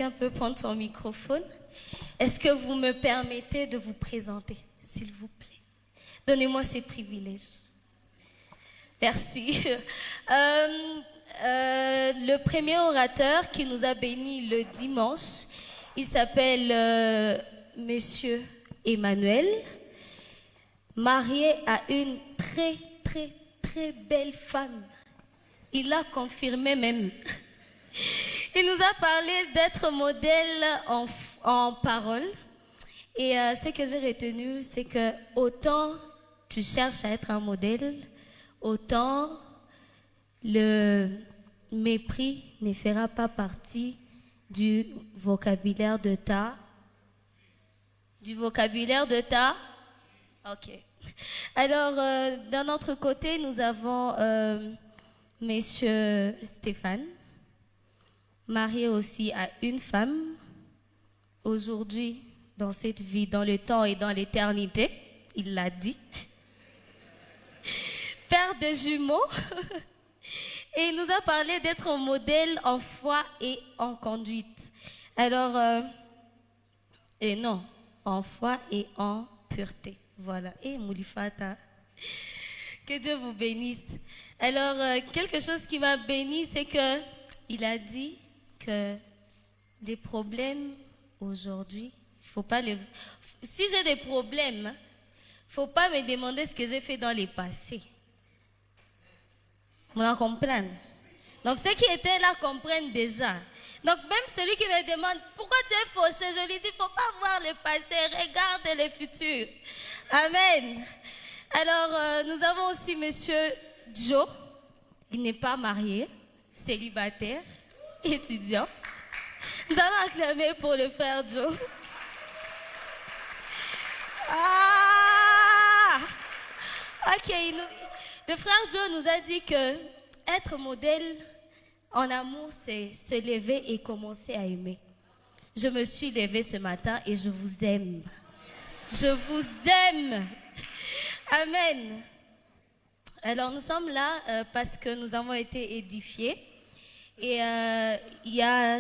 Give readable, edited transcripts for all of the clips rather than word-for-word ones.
un peu prendre son microphone. Est-ce que vous me permettez de vous présenter, s'il vous plaît? Donnez-moi ces privilèges. Merci. Le premier orateur qui nous a bénis le dimanche, il s'appelle Monsieur Emmanuel, marié à une très, très, très belle femme. Il l'a confirmé même. Il nous a parlé d'être modèle en parole. Et ce que j'ai retenu, c'est que autant tu cherches à être un modèle, autant le mépris ne fera pas partie du vocabulaire de ta... Ok. Alors, d'un autre côté, nous avons Monsieur Stéphane, marié aussi à une femme. Aujourd'hui, dans cette vie, dans le temps et dans l'éternité, il l'a dit. Père de jumeaux. Et il nous a parlé d'être un modèle en foi et en conduite. Alors, et non, en foi et en pureté. Voilà. Et Moulifata, que Dieu vous bénisse. Alors, quelque chose qui m'a béni, c'est que il a dit que les problèmes aujourd'hui, il faut pas les... Si j'ai des problèmes, il ne faut pas me demander ce que j'ai fait dans les passés. Vous en comprenez? Donc, ceux qui étaient là comprennent déjà. Donc, même celui qui me demande pourquoi tu es fauché, je lui dis, il ne faut pas voir le passé, regarde le futur. Amen. Alors, nous avons aussi Monsieur Joe. Il n'est pas marié, célibataire, étudiant. Nous allons acclamer pour le frère Joe. Ah! Ok, le frère Joe nous a dit que être modèle en amour, c'est se lever et commencer à aimer. Je me suis levée ce matin et je vous aime. Je vous aime. Amen. Alors nous sommes là parce que nous avons été édifiés. Et il y a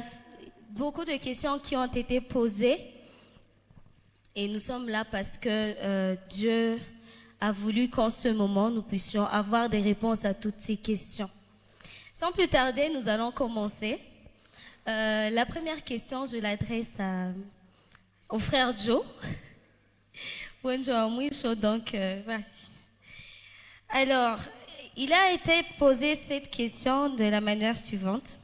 beaucoup de questions qui ont été posées. Et nous sommes là parce que Dieu a voulu qu'en ce moment, nous puissions avoir des réponses à toutes ces questions. Sans plus tarder, nous allons commencer. La première question, je l'adresse au frère Joe. Bonjour, muy chaud, donc voici. Alors, il a été posé cette question de la manière suivante.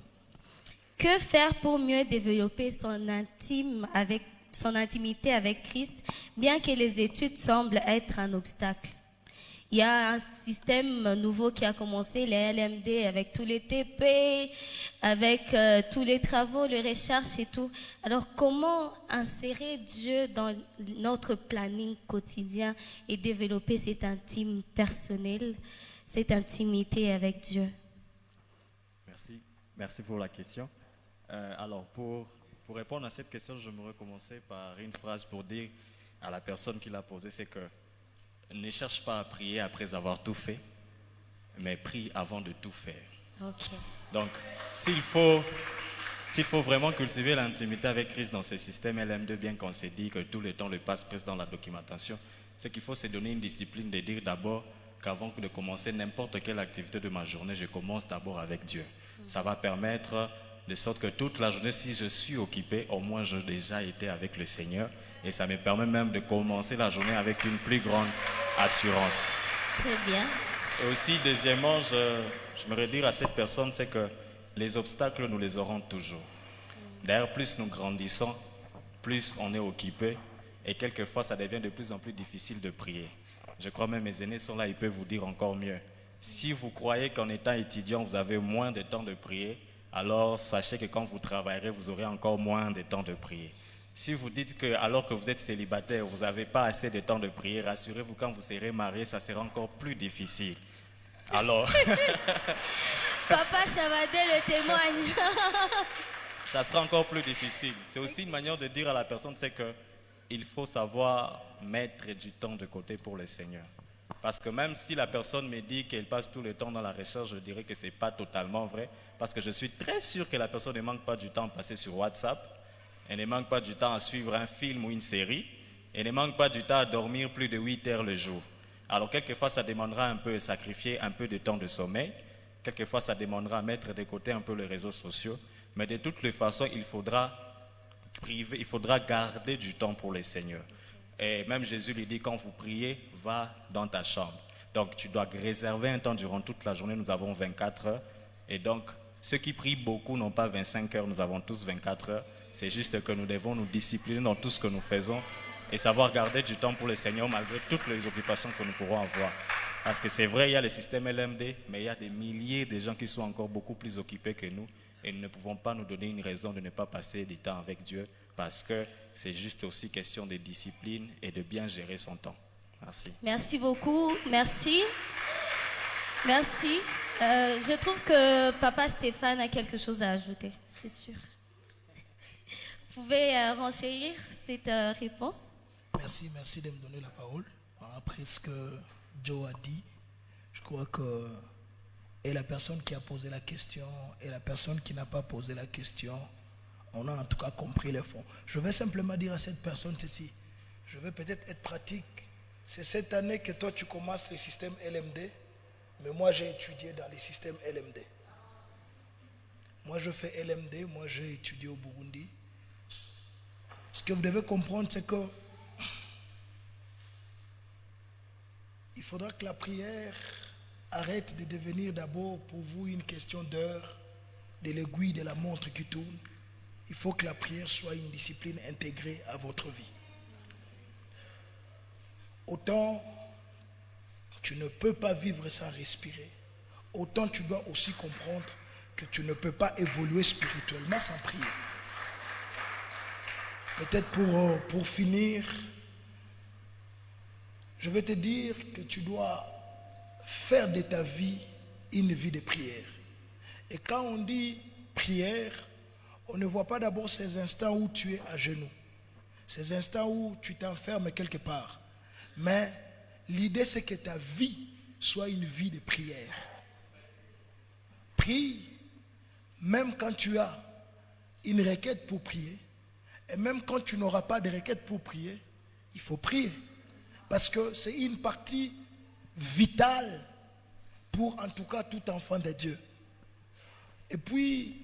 Que faire pour mieux développer son intimité avec Christ, bien que les études semblent être un obstacle? Il y a un système nouveau qui a commencé, les LMD, avec tous les TP, avec tous les travaux, les recherches et tout. Alors, comment insérer Dieu dans notre planning quotidien et développer cette intime personnelle, cette intimité avec Dieu? Merci pour la question. Alors, pour répondre à cette question, j'aimerais commencer par une phrase pour dire à la personne qui l'a posée, c'est que ne cherche pas à prier après avoir tout fait, mais prie avant de tout faire. Okay. Donc, s'il faut vraiment cultiver l'intimité avec Christ dans ce système LM2, bien qu'on s'est dit que tout le temps le passe presque dans la documentation, c'est qu'il faut se donner une discipline de dire d'abord qu'avant de commencer n'importe quelle activité de ma journée, je commence d'abord avec Dieu. Ça va permettre de sorte que toute la journée, si je suis occupé, au moins j'ai déjà été avec le Seigneur. Et ça me permet même de commencer la journée avec une plus grande assurance. Très bien. Et aussi, deuxièmement, j'aimerais dire à cette personne, c'est que les obstacles, nous les aurons toujours. D'ailleurs, plus nous grandissons, plus on est occupé. Et quelquefois, ça devient de plus en plus difficile de prier. Je crois même mes aînés sont là, ils peuvent vous dire encore mieux. Si vous croyez qu'en étant étudiant, vous avez moins de temps de prier, alors sachez que quand vous travaillerez, vous aurez encore moins de temps de prier. Si vous dites que alors que vous êtes célibataire, vous n'avez pas assez de temps de prier, rassurez-vous, quand vous serez marié, ça sera encore plus difficile. Alors... Papa Chavadé le témoigne. Ça sera encore plus difficile. C'est aussi une manière de dire à la personne, c'est qu'il faut savoir mettre du temps de côté pour le Seigneur. Parce que même si la personne me dit qu'elle passe tout le temps dans la recherche, je dirais que ce n'est pas totalement vrai. Parce que je suis très sûr que la personne ne manque pas du temps passé sur WhatsApp. Elle ne manque pas du temps à suivre un film ou une série. Elle ne manque pas du temps à dormir plus de 8 heures le jour. Alors quelquefois, ça demandera un peu de sacrifier un peu de temps de sommeil. Quelquefois, ça demandera à mettre de côté un peu les réseaux sociaux. Mais de toutes les façons, il faudra garder du temps pour le Seigneur. Et même Jésus lui dit, quand vous priez, va dans ta chambre. Donc tu dois réserver un temps durant toute la journée. Nous avons 24 heures. Et donc, ceux qui prient beaucoup n'ont pas 25 heures. Nous avons tous 24 heures. C'est juste que nous devons nous discipliner dans tout ce que nous faisons et savoir garder du temps pour le Seigneur malgré toutes les occupations que nous pourrons avoir. Parce que c'est vrai, il y a le système LMD, mais il y a des milliers de gens qui sont encore beaucoup plus occupés que nous et nous ne pouvons pas nous donner une raison de ne pas passer du temps avec Dieu parce que c'est juste aussi question de discipline et de bien gérer son temps. Merci. Merci beaucoup. Merci. Merci. Je trouve que Papa Stéphane a quelque chose à ajouter, c'est sûr. Vous pouvez renchérir cette réponse? Merci de me donner la parole. Après ce que Joe a dit, je crois que et la personne qui a posé la question et la personne qui n'a pas posé la question, on a en tout cas compris le fond. Je vais simplement dire à cette personne ceci. Je vais peut-être être pratique. C'est cette année que toi tu commences le système LMD, mais moi j'ai étudié dans les systèmes LMD. Moi je fais LMD, moi j'ai étudié au Burundi. Ce que vous devez comprendre, c'est que il faudra que la prière arrête de devenir d'abord pour vous une question d'heure, de l'aiguille de la montre qui tourne. Il faut que la prière soit une discipline intégrée à votre vie. Autant tu ne peux pas vivre sans respirer, autant tu dois aussi comprendre que tu ne peux pas évoluer spirituellement sans prier. Peut-être pour finir, je vais te dire que tu dois faire de ta vie une vie de prière. Et quand on dit prière, on ne voit pas d'abord ces instants où tu es à genoux, ces instants où tu t'enfermes quelque part. Mais l'idée, c'est que ta vie soit une vie de prière. Prie, même quand tu as une requête pour prier, et même quand tu n'auras pas de requête pour prier, il faut prier. Parce que c'est une partie vitale pour en tout cas tout enfant de Dieu. Et puis,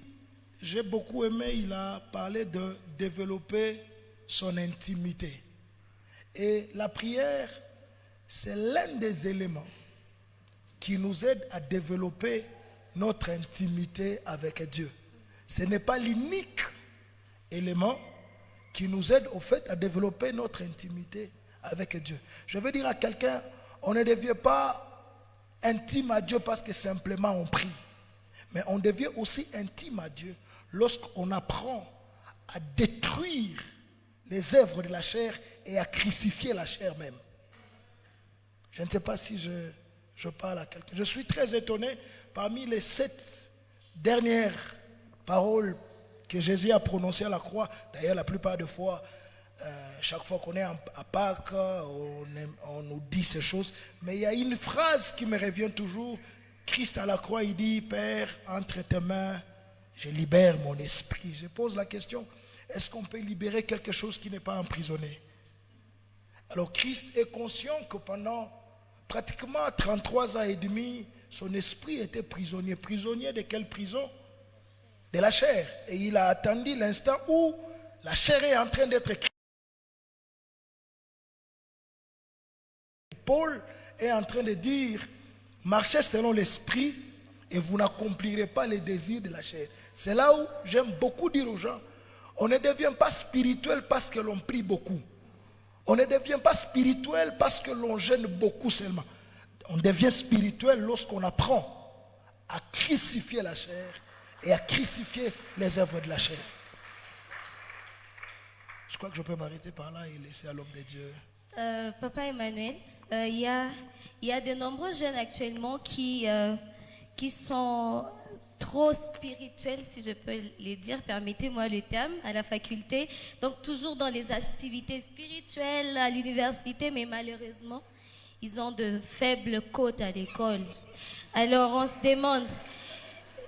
j'ai beaucoup aimé, il a parlé de développer son intimité. Et la prière, c'est l'un des éléments qui nous aide à développer notre intimité avec Dieu. Ce n'est pas l'unique élément qui nous aide au fait à développer notre intimité avec Dieu. Je veux dire à quelqu'un, on ne devient pas intime à Dieu parce que simplement on prie. Mais on devient aussi intime à Dieu lorsqu'on apprend à détruire les œuvres de la chair et à crucifier la chair même. Je ne sais pas si je parle à quelqu'un. Je suis très étonné, parmi les 7 dernières paroles que Jésus a prononcées à la croix, d'ailleurs la plupart des fois, chaque fois qu'on est à Pâques, on nous dit ces choses, mais il y a une phrase qui me revient toujours. Christ à la croix, il dit, Père, entre tes mains, je libère mon esprit. Je pose la question, est-ce qu'on peut libérer quelque chose qui n'est pas emprisonné? Alors Christ est conscient que pendant pratiquement 33 ans et demi, son esprit était prisonnier. Prisonnier de quelle prison? De la chair. Et il a attendu l'instant où la chair est en train d'être... Paul est en train de dire, marchez selon l'esprit et vous n'accomplirez pas les désirs de la chair. C'est là où j'aime beaucoup dire aux gens, on ne devient pas spirituel parce que l'on prie beaucoup. On ne devient pas spirituel parce que l'on gêne beaucoup seulement. On devient spirituel lorsqu'on apprend à crucifier la chair et à crucifier les œuvres de la chair. Je crois que je peux m'arrêter par là et laisser à l'homme de Dieu. Papa Emmanuel, il y a de nombreux jeunes actuellement qui sont trop spirituels, si je peux les dire, permettez-moi le terme, à la faculté. Donc toujours dans les activités spirituelles à l'université, mais malheureusement, ils ont de faibles cotes à l'école. Alors on se demande,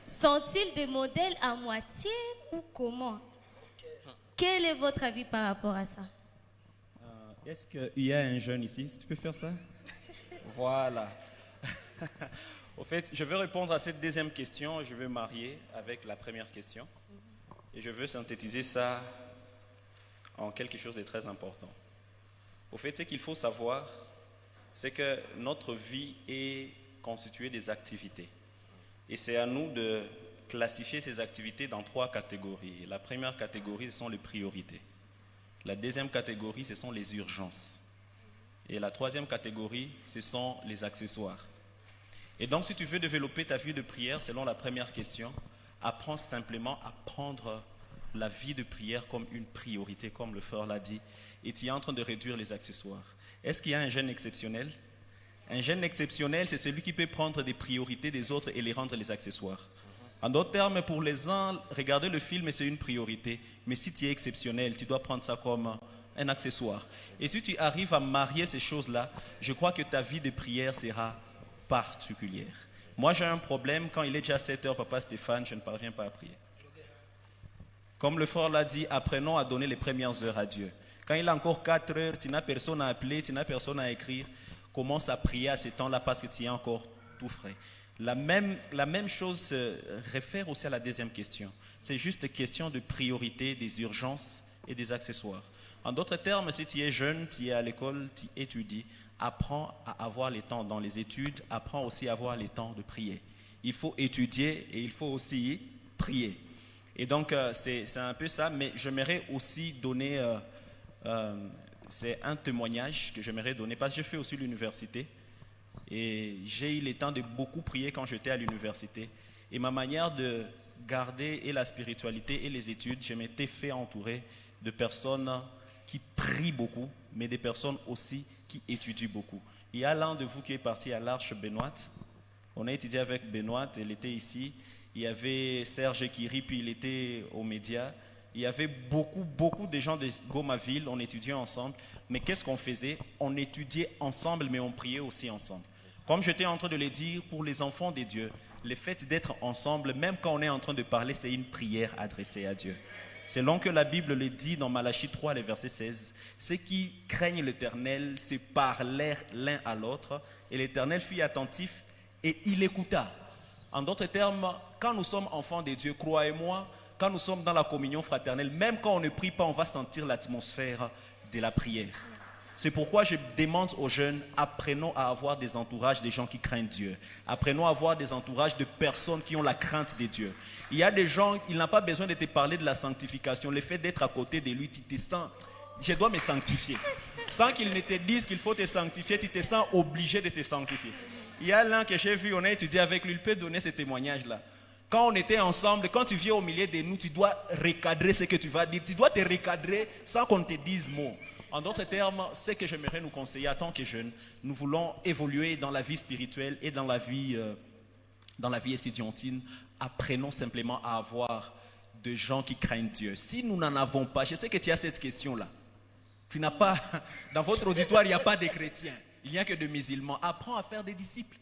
sont-ils des modèles à moitié ou comment? Quel est votre avis par rapport à ça? Est-ce qu'il y a un jeune ici? Si tu peux faire ça? Voilà. Au fait, je vais répondre à cette deuxième question. Je vais marier avec la première question. Et je veux synthétiser ça en quelque chose de très important. Au fait, ce qu'il faut savoir, c'est que notre vie est constituée des activités. Et c'est à nous de classifier ces activités dans 3 catégories. La première catégorie, ce sont les priorités. La deuxième catégorie, ce sont les urgences. Et la troisième catégorie, ce sont les accessoires. Et donc, si tu veux développer ta vie de prière, selon la première question, apprends simplement à prendre la vie de prière comme une priorité, comme le frère l'a dit, et tu es en train de réduire les accessoires. Est-ce qu'il y a un jeune exceptionnel? Un jeune exceptionnel, c'est celui qui peut prendre des priorités des autres et les rendre les accessoires. En d'autres termes, pour les uns, regarder le film, c'est une priorité. Mais si tu es exceptionnel, tu dois prendre ça comme un accessoire. Et si tu arrives à marier ces choses-là, je crois que ta vie de prière sera particulière. Moi, j'ai un problème. Quand il est déjà 7 heures, Papa Stéphane, je ne parviens pas à prier. Comme le frère l'a dit, apprenons à donner les premières heures à Dieu. Quand il a encore 4 heures, tu n'as personne à appeler, tu n'as personne à écrire, commence à prier à ce temps-là parce que tu es encore tout frais. La même chose se réfère aussi à la deuxième question. C'est juste question de priorité, des urgences et des accessoires. En d'autres termes, si tu es jeune, tu es à l'école, tu étudies, apprends à avoir les temps dans les études, apprends aussi à avoir les temps de prier. Il faut étudier et il faut aussi prier. Et donc, c'est un peu ça, mais j'aimerais aussi donner, c'est un témoignage que j'aimerais donner, parce que j'ai fait aussi l'université, et j'ai eu le temps de beaucoup prier quand j'étais à l'université. Et ma manière de garder et la spiritualité et les études, je m'étais fait entourer de personnes qui prient beaucoup, mais des personnes aussi qui étudient beaucoup. Il y a l'un de vous qui est parti à l'Arche Benoît. On a étudié avec Benoît, elle était ici. Il y avait Serge Kiri, puis il était aux médias. Il y avait beaucoup de gens de Gomaville, on étudiait ensemble. Mais qu'est-ce qu'on faisait? On étudiait ensemble, mais on priait aussi ensemble. Comme j'étais en train de le dire, pour les enfants de Dieu, le fait d'être ensemble, même quand on est en train de parler, c'est une prière adressée à Dieu. Selon que la Bible le dit dans Malachie 3, le verset 16, ceux qui craignent l'Éternel se parlèrent l'un à l'autre, et l'Éternel fut attentif et il écouta. En d'autres termes, quand nous sommes enfants de Dieu, croyez-moi, quand nous sommes dans la communion fraternelle, même quand on ne prie pas, on va sentir l'atmosphère de la prière. C'est pourquoi je demande aux jeunes, apprenons à avoir des entourages de gens qui craignent Dieu. Apprenons à avoir des entourages de personnes qui ont la crainte de Dieu. Il y a des gens, il n'a pas besoin de te parler de la sanctification. Le fait d'être à côté de lui, tu te sens, je dois me sanctifier. Sans qu'il ne te dise qu'il faut te sanctifier, tu te sens obligé de te sanctifier. Il y a l'un que j'ai vu, on a étudié avec lui, il peut donner ce témoignage-là. Quand on était ensemble, quand tu viens au milieu de nous, tu dois recadrer ce que tu vas dire. Tu dois te recadrer sans qu'on te dise mot. En d'autres termes, ce que j'aimerais nous conseiller en tant que jeunes, nous voulons évoluer dans la vie spirituelle et dans la vie estudiantine. Apprenons simplement à avoir de gens qui craignent Dieu. Si nous n'en avons pas, je sais que tu as cette question-là. Tu n'as pas, dans votre auditoire, il n'y a pas de chrétiens. Il n'y a que de musulmans. Apprends à faire des disciples.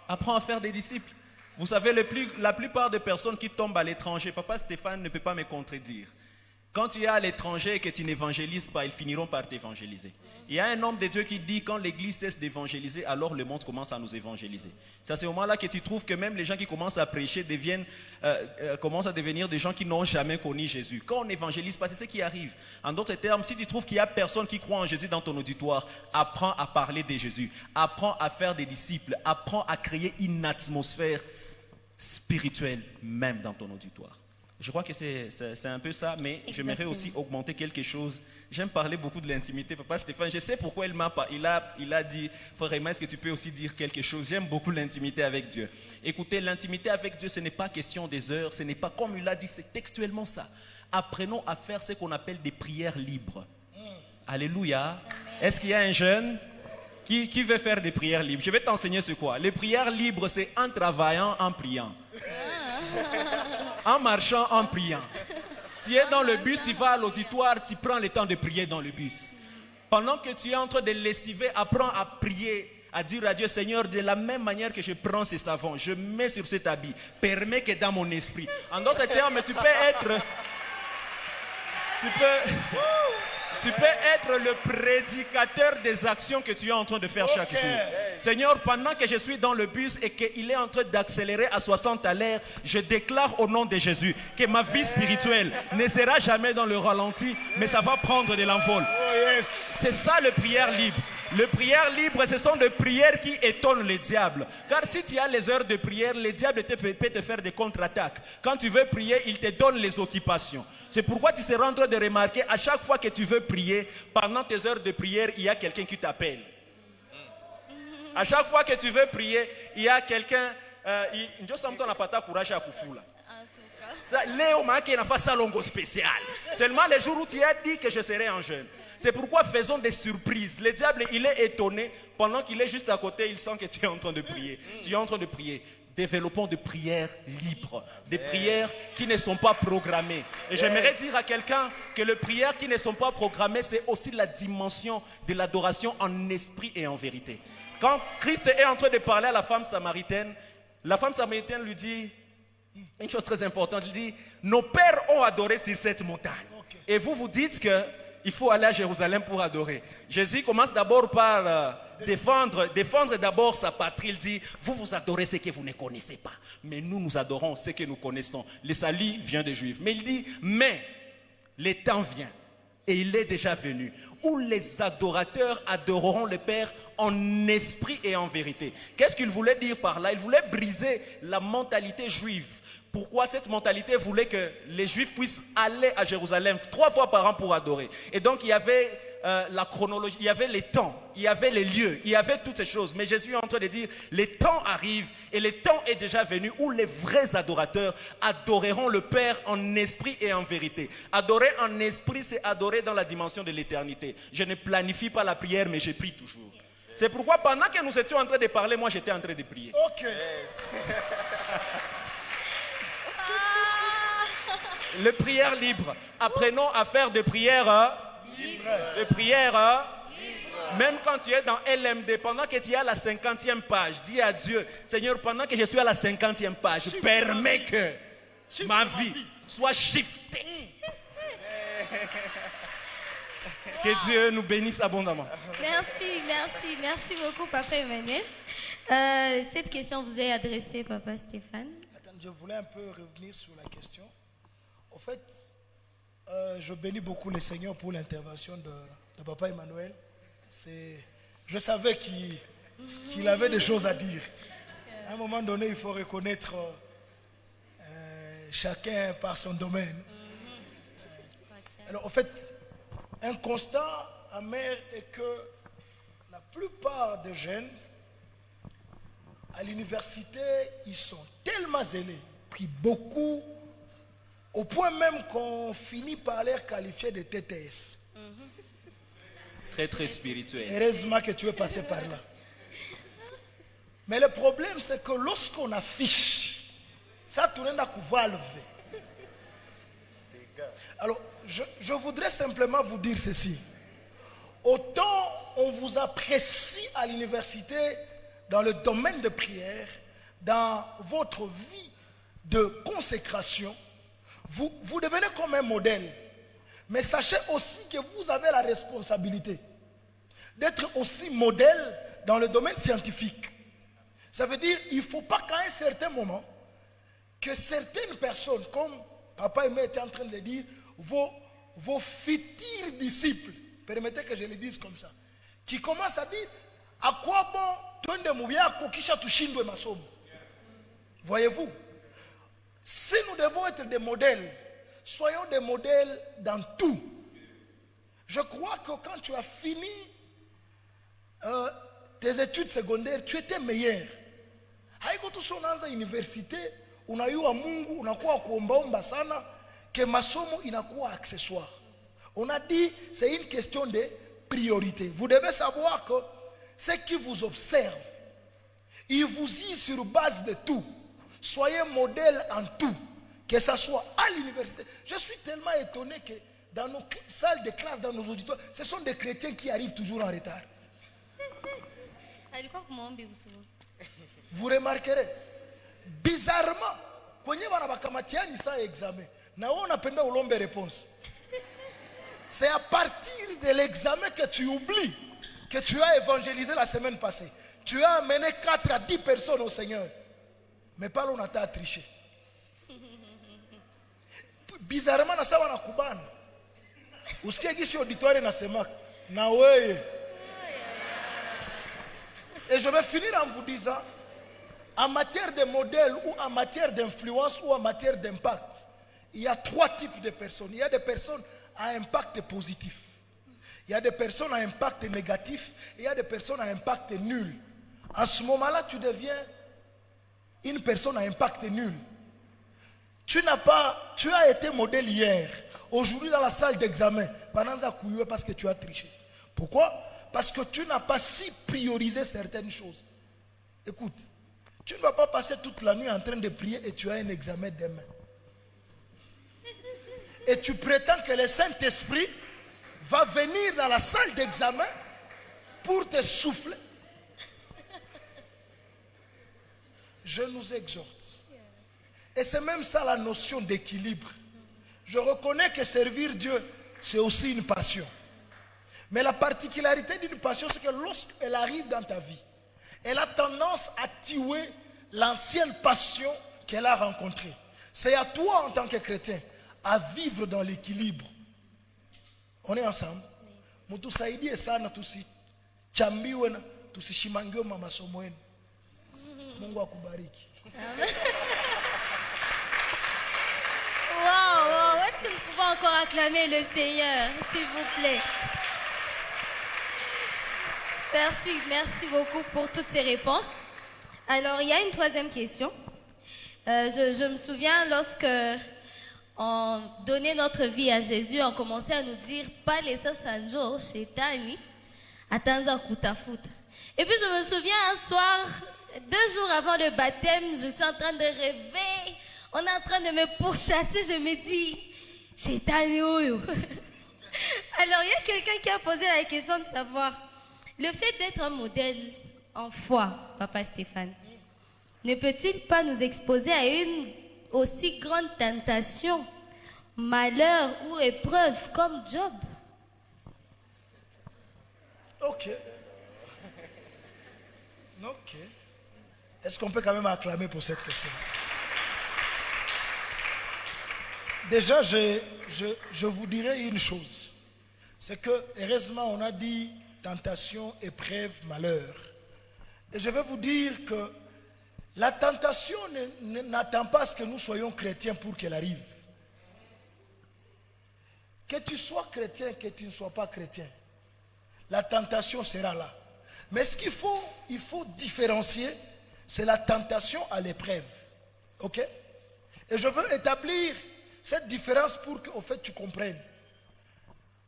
Apprends à faire des disciples. Vous savez, la plupart des personnes qui tombent à l'étranger, Papa Stéphane ne peut pas me contredire. Quand tu es à l'étranger et que tu n'évangélises pas, ils finiront par t'évangéliser. Il y a un homme de Dieu qui dit, quand l'église cesse d'évangéliser, alors le monde commence à nous évangéliser. C'est à ce moment-là que tu trouves que même les gens qui commencent à prêcher commencent à devenir des gens qui n'ont jamais connu Jésus. Quand on n'évangélise pas, c'est ce qui arrive. En d'autres termes, si tu trouves qu'il n'y a personne qui croit en Jésus dans ton auditoire, apprends à parler de Jésus. Apprends à faire des disciples. Apprends à créer une atmosphère spirituelle même dans ton auditoire. Je crois que c'est un peu ça, mais j'aimerais aussi augmenter quelque chose. J'aime parler beaucoup de l'intimité. Papa Stéphane, je sais pourquoi il a dit, frère Emma, est-ce que tu peux aussi dire quelque chose? J'aime beaucoup l'intimité avec Dieu. Écoutez, l'intimité avec Dieu, ce n'est pas question des heures, ce n'est pas comme il l'a dit, c'est textuellement ça. Apprenons à faire ce qu'on appelle des prières libres. Alléluia. Est-ce qu'il y a un jeune qui veut faire des prières libres? Je vais t'enseigner ce quoi. Les prières libres, c'est en travaillant, en priant. En marchant, en priant. Tu es dans le bus, tu vas à l'auditoire, tu prends le temps de prier dans le bus. Pendant que tu es en train de lessiver, apprends à prier, à dire à Dieu, Seigneur, de la même manière que je prends ce savon, je mets sur cet habit, permets que dans mon esprit. En d'autres termes, tu peux être Tu peux être le prédicateur des actions que tu es en train de faire chaque jour. Seigneur, pendant que je suis dans le bus et qu'il est en train d'accélérer à 60 à l'heure, je déclare au nom de Jésus que ma vie spirituelle ne sera jamais dans le ralenti, mais ça va prendre de l'envol. C'est ça le prière libre. Le prière libre, ce sont des prières qui étonnent le diable. Car si tu as les heures de prière, le diable peut te faire des contre-attaques. Quand tu veux prier, il te donne les occupations. C'est pourquoi tu seras en train de remarquer, à chaque fois que tu veux prier, pendant tes heures de prière, il y a quelqu'un qui t'appelle. À chaque fois que tu veux prier, il y a quelqu'un... Léo Maké n'a pas salongo spécial. Seulement les jours où tu as dit que je serai en jeûne. C'est pourquoi faisons des surprises. Le diable, il est étonné. Pendant qu'il est juste à côté, il sent que tu es en train de prier. Tu es en train de prier. Développons des prières libres. Des prières qui ne sont pas programmées. Et j'aimerais dire à quelqu'un que les prières qui ne sont pas programmées, c'est aussi la dimension de l'adoration en esprit et en vérité. Quand Christ est en train de parler à la femme samaritaine lui dit une chose très importante. Il dit, nos pères ont adoré sur cette montagne. Et vous dites qu'il faut aller à Jérusalem pour adorer. Jésus commence d'abord par défendre d'abord sa patrie. Il dit, vous adorez ce que vous ne connaissez pas. Mais nous adorons ce que nous connaissons. Le salut vient des Juifs. Mais il dit, mais le temps vient. Et il est déjà venu. Où les adorateurs adoreront le Père en esprit et en vérité. Qu'est-ce qu'il voulait dire par là? Il voulait briser la mentalité juive. Pourquoi cette mentalité voulait que les Juifs puissent aller à Jérusalem 3 fois par an pour adorer? Et donc il y avait la chronologie, il y avait les temps, il y avait les lieux, il y avait toutes ces choses. Mais Jésus est en train de dire, les temps arrivent et le temps est déjà venu où les vrais adorateurs adoreront le Père en esprit et en vérité. Adorer en esprit, c'est adorer dans la dimension de l'éternité. Je ne planifie pas la prière, mais je prie toujours. C'est pourquoi pendant que nous étions en train de parler, moi j'étais en train de prier. Ok. Le prière libre. Apprenons à faire de prières libres. Même quand tu es dans LMD, pendant que tu es à la 50e page, dis à Dieu, Seigneur, pendant que je suis à la 50e page, permets que ma vie soit shiftée. Que Dieu nous bénisse abondamment. Merci beaucoup, Papa Emmanuel. Cette question vous est adressée, Papa Stéphane. Attends, je voulais un peu revenir sur la question. En fait, je bénis beaucoup le Seigneur pour l'intervention de Papa Emmanuel. Je savais qu'il avait des choses à dire. À un moment donné, il faut reconnaître chacun par son domaine. Alors, en fait, un constat amer est que la plupart des jeunes, à l'université, ils sont tellement zélés, prient beaucoup, au point même qu'on finit par les qualifier de TTS. Très, très spirituel. Heureusement que tu es passé par là. Mais le problème, c'est que lorsqu'on affiche, ça tourne à couvalve. Alors, je voudrais simplement vous dire ceci. Autant on vous apprécie à l'université dans le domaine de prière, dans votre vie de consécration, vous devenez comme un modèle. Mais sachez aussi que vous avez la responsabilité d'être aussi modèle dans le domaine scientifique. Ça veut dire qu'il ne faut pas qu'à un certain moment, que certaines personnes, comme Papa Aimé était en train de le dire, vos futurs disciples, permettez que je le dise comme ça, qui commencent à dire, à quoi bon, voyez-vous, si nous devons être des modèles, soyons des modèles dans tout. Je crois que quand tu as fini tes études secondaires, tu étais meilleur. Haiko tu sonanza université, unayua Mungu, unakuwa kuombaomba sana, que masomo inakuwa accessoire. On a dit, c'est une question de priorité. Vous devez savoir que ceux qui vous observent, ils vous disent sur base de tout. Soyez modèle en tout, que ce soit à l'université. Je suis tellement étonné que dans nos salles de classe, dans nos auditoires, ce sont des chrétiens qui arrivent toujours en retard. Vous remarquerez, bizarrement, kwenye wana bakamatiani sa examen, na wao napenda ulombe réponse. C'est à partir de l'examen que tu oublies que tu as évangélisé la semaine passée. Tu as amené 4 à 10 personnes au Seigneur. Mais pas l'on a triché. Bizarrement, na sawa na kubana. Usikie kishi auditoire na sema na weye. Et je vais finir en vous disant, en matière de modèle ou en matière d'influence ou en matière d'impact, il y a 3 types de personnes. Il y a des personnes à impact positif. Il y a des personnes à impact négatif. Et il y a des personnes à impact nul. En ce moment-là, tu deviens une personne à impact nul. Tu as été modèle hier. Aujourd'hui dans la salle d'examen, parce que tu as triché. Pourquoi? Parce que tu n'as pas si priorisé certaines choses. Écoute, tu ne vas pas passer toute la nuit en train de prier et tu as un examen demain. Et tu prétends que le Saint-Esprit va venir dans la salle d'examen pour te souffler. Je nous exhorte. Et c'est même ça la notion d'équilibre. Je reconnais que servir Dieu, c'est aussi une passion. Mais la particularité d'une passion, c'est que lorsqu'elle arrive dans ta vie, elle a tendance à tuer l'ancienne passion qu'elle a rencontrée. C'est à toi en tant que chrétien à vivre dans l'équilibre. On est ensemble. Mutusaidie sana tusichambiwe na tusishimangiwe masomo yenu. Mungu akubariki. Wow, est-ce que nous pouvons encore acclamer le Seigneur, s'il vous plaît? Merci beaucoup pour toutes ces réponses. Alors, il y a une 3e question. Je me souviens lorsque on donnait notre vie à Jésus, on commençait à nous dire pas les Sanjo, Shetani, Atanza Kutafuta. Et puis je me souviens un soir, 2 jours avant le baptême, je suis en train de rêver, on est en train de me pourchasser, je me dis, Shetani Oyo. Alors il y a quelqu'un qui a posé la question de savoir, le fait d'être un modèle en foi, Papa Stéphane, ne peut-il pas nous exposer à une aussi grande tentation, malheur ou épreuve comme Job? Ok. Est-ce qu'on peut quand même acclamer pour cette question? Déjà, je vous dirais une chose. C'est que, heureusement, on a dit tentation, épreuve, malheur. Et je vais vous dire que la tentation n'attend pas à ce que nous soyons chrétiens pour qu'elle arrive. Que tu sois chrétien, que tu ne sois pas chrétien, la tentation sera là. Mais ce qu'il faut, il faut différencier, c'est la tentation à l'épreuve. Ok? Et je veux établir cette différence pour qu'au fait tu comprennes.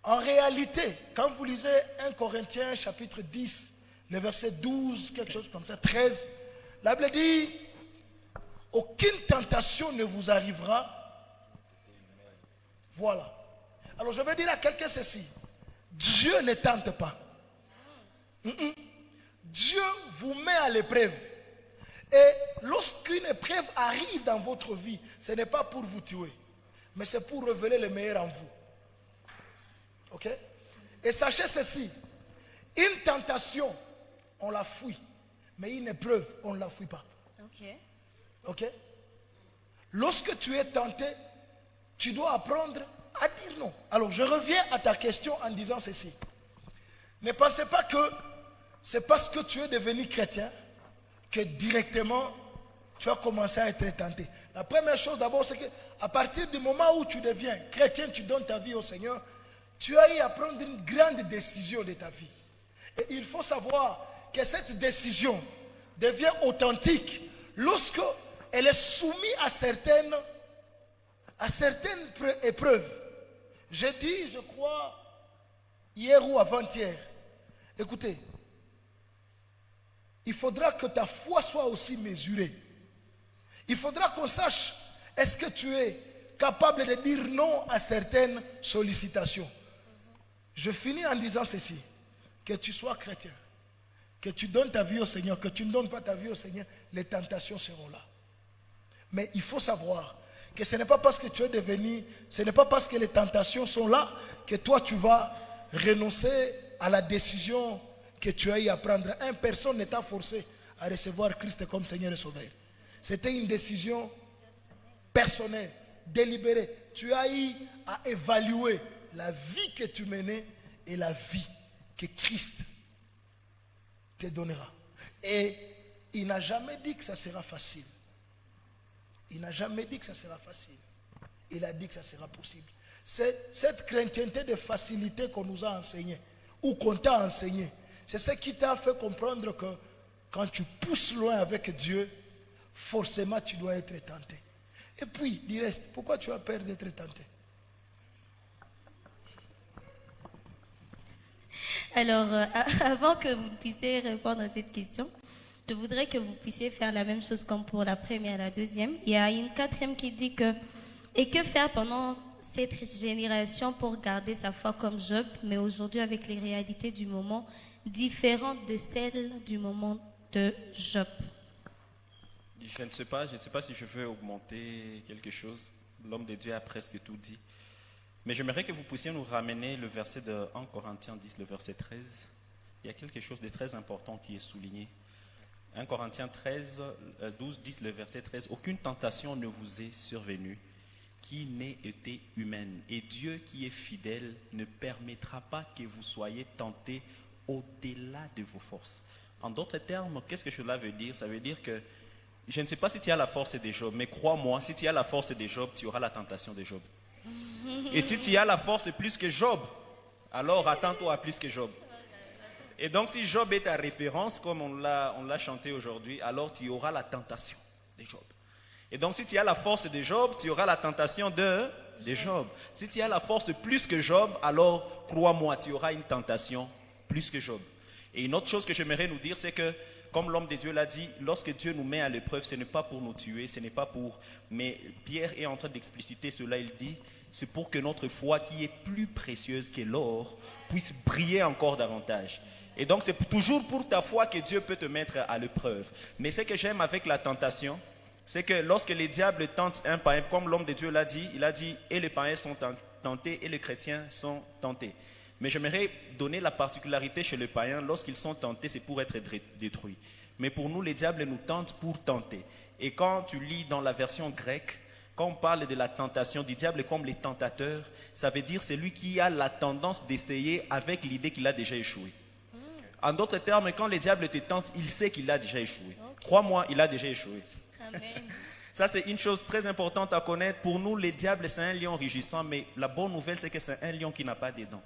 En réalité, quand vous lisez 1 Corinthiens chapitre 10, le verset 12, quelque chose comme ça, 13, la Bible dit, aucune tentation ne vous arrivera. Voilà. Alors je vais dire à quelqu'un ceci. Dieu ne tente pas. Dieu vous met à l'épreuve. Et lorsqu'une épreuve arrive dans votre vie, ce n'est pas pour vous tuer, mais c'est pour révéler le meilleur en vous. Ok? Et sachez ceci. Une tentation, on la fuit. Mais une épreuve, on ne la fuit pas. Ok? Lorsque tu es tenté, tu dois apprendre à dire non. Alors, je reviens à ta question en disant ceci. Ne pensez pas que c'est parce que tu es devenu chrétien que directement tu as commencé à être tenté. La première chose d'abord, c'est qu'à partir du moment où tu deviens chrétien, tu donnes ta vie au Seigneur, tu as eu à prendre une grande décision de ta vie. Et il faut savoir que cette décision devient authentique lorsque elle est soumise à certaines épreuves. J'ai dit, je crois, hier ou avant-hier, écoutez, il faudra que ta foi soit aussi mesurée. Il faudra qu'on sache, est-ce que tu es capable de dire non à certaines sollicitations? Je finis en disant ceci, que tu sois chrétien, que tu donnes ta vie au Seigneur, que tu ne donnes pas ta vie au Seigneur, les tentations seront là. Mais il faut savoir Que ce n'est pas parce que tu es devenu, ce n'est pas parce que les tentations sont là que toi tu vas renoncer à la décision que tu as eu à prendre. Personne ne t'a forcé à recevoir Christ comme Seigneur et Sauveur. C'était une décision personnelle, délibérée. Tu as eu à évaluer la vie que tu menais et la vie que Christ te donnera. Et il n'a jamais dit que ça sera facile. Il n'a jamais dit que ça sera facile. Il a dit que ça sera possible. C'est cette chrétienté de facilité qu'on nous a enseigné, ou qu'on t'a enseigné. C'est ce qui t'a fait comprendre que quand tu pousses loin avec Dieu, forcément tu dois être tenté. Et puis, du reste, pourquoi tu as peur d'être tenté? Alors, avant que vous puissiez répondre à cette question, je voudrais que vous puissiez faire la même chose comme pour la première et la deuxième. Il y a une quatrième qui dit que, et que faire pendant cette génération pour garder sa foi comme Job, mais aujourd'hui avec les réalités du moment différentes de celles du moment de Job. Je ne sais pas si je veux augmenter quelque chose. L'homme de Dieu a presque tout dit. Mais j'aimerais que vous puissiez nous ramener le verset de 1 Corinthiens 10, le verset 13. Il y a quelque chose de très important qui est souligné. 1 Corinthiens 12, 10, le verset 13. Aucune tentation ne vous est survenue qui n'ait été humaine. Et Dieu qui est fidèle ne permettra pas que vous soyez tentés au-delà de vos forces. En d'autres termes, qu'est-ce que cela veut dire? Ça veut dire que, je ne sais pas si tu as la force de Job, mais crois-moi, si tu as la force de Job, tu auras la tentation de Job. Et si tu as la force plus que Job, alors attends-toi à plus que Job. Et donc si Job est ta référence, comme on l'a chanté aujourd'hui, alors tu auras la tentation de Job. Et donc si tu as la force de Job, tu auras la tentation de Job. Si tu as la force plus que Job, alors crois-moi, tu auras une tentation plus que Job. Et une autre chose que j'aimerais nous dire, c'est que, comme l'homme de Dieu l'a dit, lorsque Dieu nous met à l'épreuve, ce n'est pas pour nous tuer, ce n'est pas pour... Mais Pierre est en train d'expliciter cela, il dit, c'est pour que notre foi, qui est plus précieuse que l'or, puisse briller encore davantage. Et donc c'est toujours pour ta foi que Dieu peut te mettre à l'épreuve. Mais ce que j'aime avec la tentation, c'est que lorsque les diables tentent un païen, comme l'homme de Dieu l'a dit, il a dit, et les païens sont tentés et les chrétiens sont tentés. Mais j'aimerais donner la particularité chez les païens, lorsqu'ils sont tentés, c'est pour être détruits. Mais pour nous, les diables nous tentent pour tenter. Et quand tu lis dans la version grecque, quand on parle de la tentation du diable comme les tentateurs, ça veut dire celui qui a la tendance d'essayer avec l'idée qu'il a déjà échoué. En d'autres termes, quand le diable te tente, il sait qu'il a déjà échoué. Crois-moi, il a déjà échoué. Amen. Ça, c'est une chose très importante à connaître. Pour nous, les diables, c'est un lion rugissant, mais la bonne nouvelle, c'est que c'est un lion qui n'a pas de dents.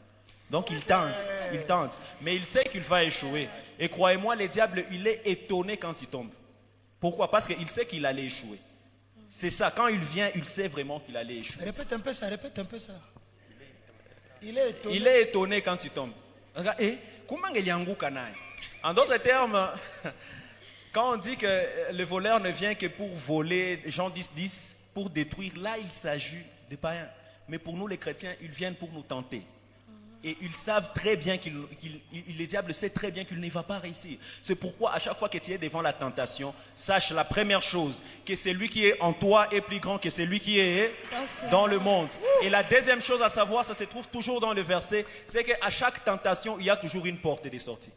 Donc il tente, mais il sait qu'il va échouer. Et croyez-moi, le diable, il est étonné quand il tombe. Pourquoi? Parce qu'il sait qu'il allait échouer. C'est ça, quand il vient, il sait vraiment qu'il allait échouer. Répète un peu ça. Il est étonné. Il est étonné quand il tombe. En d'autres termes, quand on dit que le voleur ne vient que pour voler, Jean 10, pour détruire, là il s'agit des païens. Mais pour nous les chrétiens, ils viennent pour nous tenter. Et ils savent très bien le diable sait très bien qu'il ne va pas réussir. C'est pourquoi à chaque fois que tu es devant la tentation, sache la première chose, que celui qui est en toi est plus grand que celui qui est dans le monde. Et la deuxième chose à savoir, ça se trouve toujours dans le verset, c'est qu'à chaque tentation, il y a toujours une porte de sortie.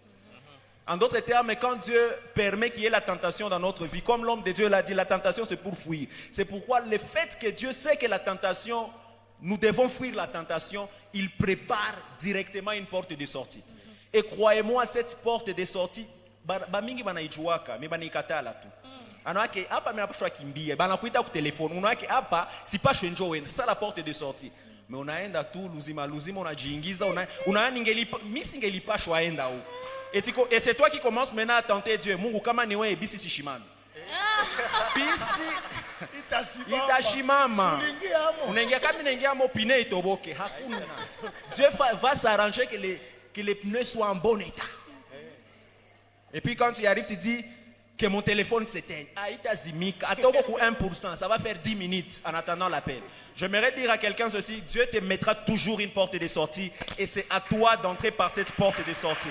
En d'autres termes, quand Dieu permet qu'il y ait la tentation dans notre vie, comme l'homme de Dieu l'a dit, la tentation c'est pour fuir. C'est pourquoi le fait que Dieu sait que la tentation, nous devons fuir la tentation, il prépare directement une porte de sortie. Et croyez-moi, cette porte de sortie, bamingi banaijuaka, mais banaikatala tu. Anawake hapa mnapashwa kimbia, banakuita ku telefone, unawake hapa sipashwe njoo wenda, ça la porte de sortie. Mais unaenda tu luzima unajiingiza, unaona mimi singelipashwa enda huko. Et c'est toi qui commences maintenant à tenter Dieu. Mungu kama ni wewe bisi sishimami. Bisi itashimama. Unaingia kama unaingia mo pine itoboke. Hakuna. Dieu va s'arranger que les pneus soient en bon état. Et puis quand tu y arrives, tu dis que mon téléphone s'éteigne. Ah, itazimika. Attends pour 1%, ça va faire 10 minutes en attendant l'appel. J'aimerais dire à quelqu'un ceci, Dieu te mettra toujours une porte de sortie et c'est à toi d'entrer par cette porte de sortie.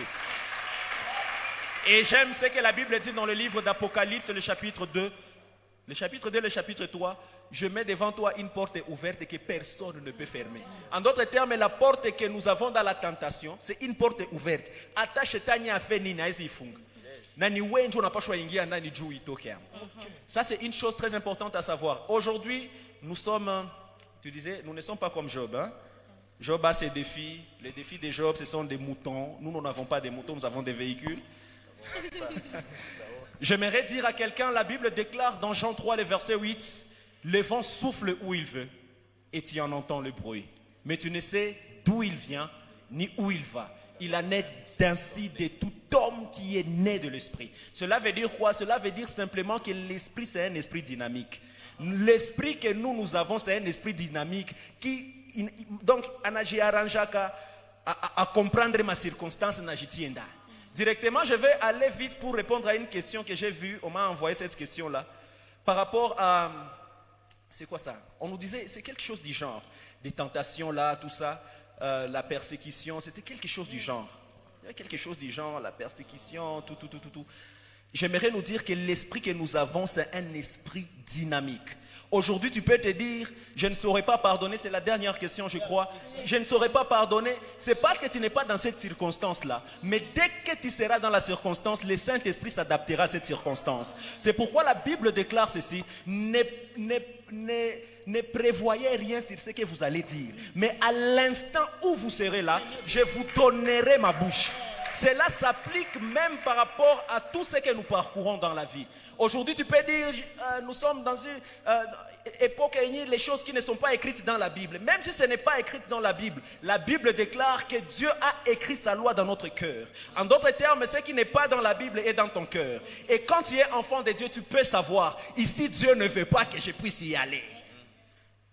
Et j'aime ce que la Bible dit dans le livre d'Apocalypse, le chapitre 2, le chapitre 3, je mets devant toi une porte ouverte que personne ne peut fermer. En d'autres termes, la porte que nous avons dans la tentation, c'est une porte ouverte. Attache tanya a fait nina ifunga. Nani wenjo unapashwa ingia ndani juu itoke. Ça c'est une chose très importante à savoir. Aujourd'hui, nous sommes, tu disais, nous ne sommes pas comme Job. Hein? Job a ses défis. Les défis de Job, ce sont des moutons. Nous, nous n'avons pas des moutons, nous avons des véhicules. J'aimerais dire à quelqu'un, la Bible déclare dans Jean 3, le verset 8, le vent souffle où il veut et tu en entends le bruit. Mais tu ne sais d'où il vient ni où il va. Il en est ainsi de tout homme qui est né de l'esprit. Cela veut dire quoi? Cela veut dire simplement que l'esprit, c'est un esprit dynamique. L'esprit que nous avons, c'est un esprit dynamique qui, donc, à comprendre ma circonstance, directement, je vais aller vite pour répondre à une question que j'ai vue. On m'a envoyé cette question-là par rapport à... C'est quoi ça? On nous disait, c'est quelque chose du genre. Des tentations là, tout ça, la persécution, c'était quelque chose du genre. Il y a quelque chose du genre, la persécution, tout. J'aimerais nous dire que l'esprit que nous avons, c'est un esprit dynamique. Aujourd'hui, tu peux te dire, je ne saurais pas pardonner, c'est la dernière question, je crois. Je ne saurais pas pardonner, c'est parce que tu n'es pas dans cette circonstance-là. Mais dès que tu seras dans la circonstance, le Saint-Esprit s'adaptera à cette circonstance. C'est pourquoi la Bible déclare ceci, ne prévoyez rien sur ce que vous allez dire. Mais à l'instant où vous serez là, je vous donnerai ma bouche. Cela s'applique même par rapport à tout ce que nous parcourons dans la vie. Aujourd'hui, tu peux dire, nous sommes dans une époque où les choses qui ne sont pas écrites dans la Bible. Même si ce n'est pas écrit dans la Bible déclare que Dieu a écrit sa loi dans notre cœur. En d'autres termes, ce qui n'est pas dans la Bible est dans ton cœur. Et quand tu es enfant de Dieu, tu peux savoir, ici Dieu ne veut pas que je puisse y aller.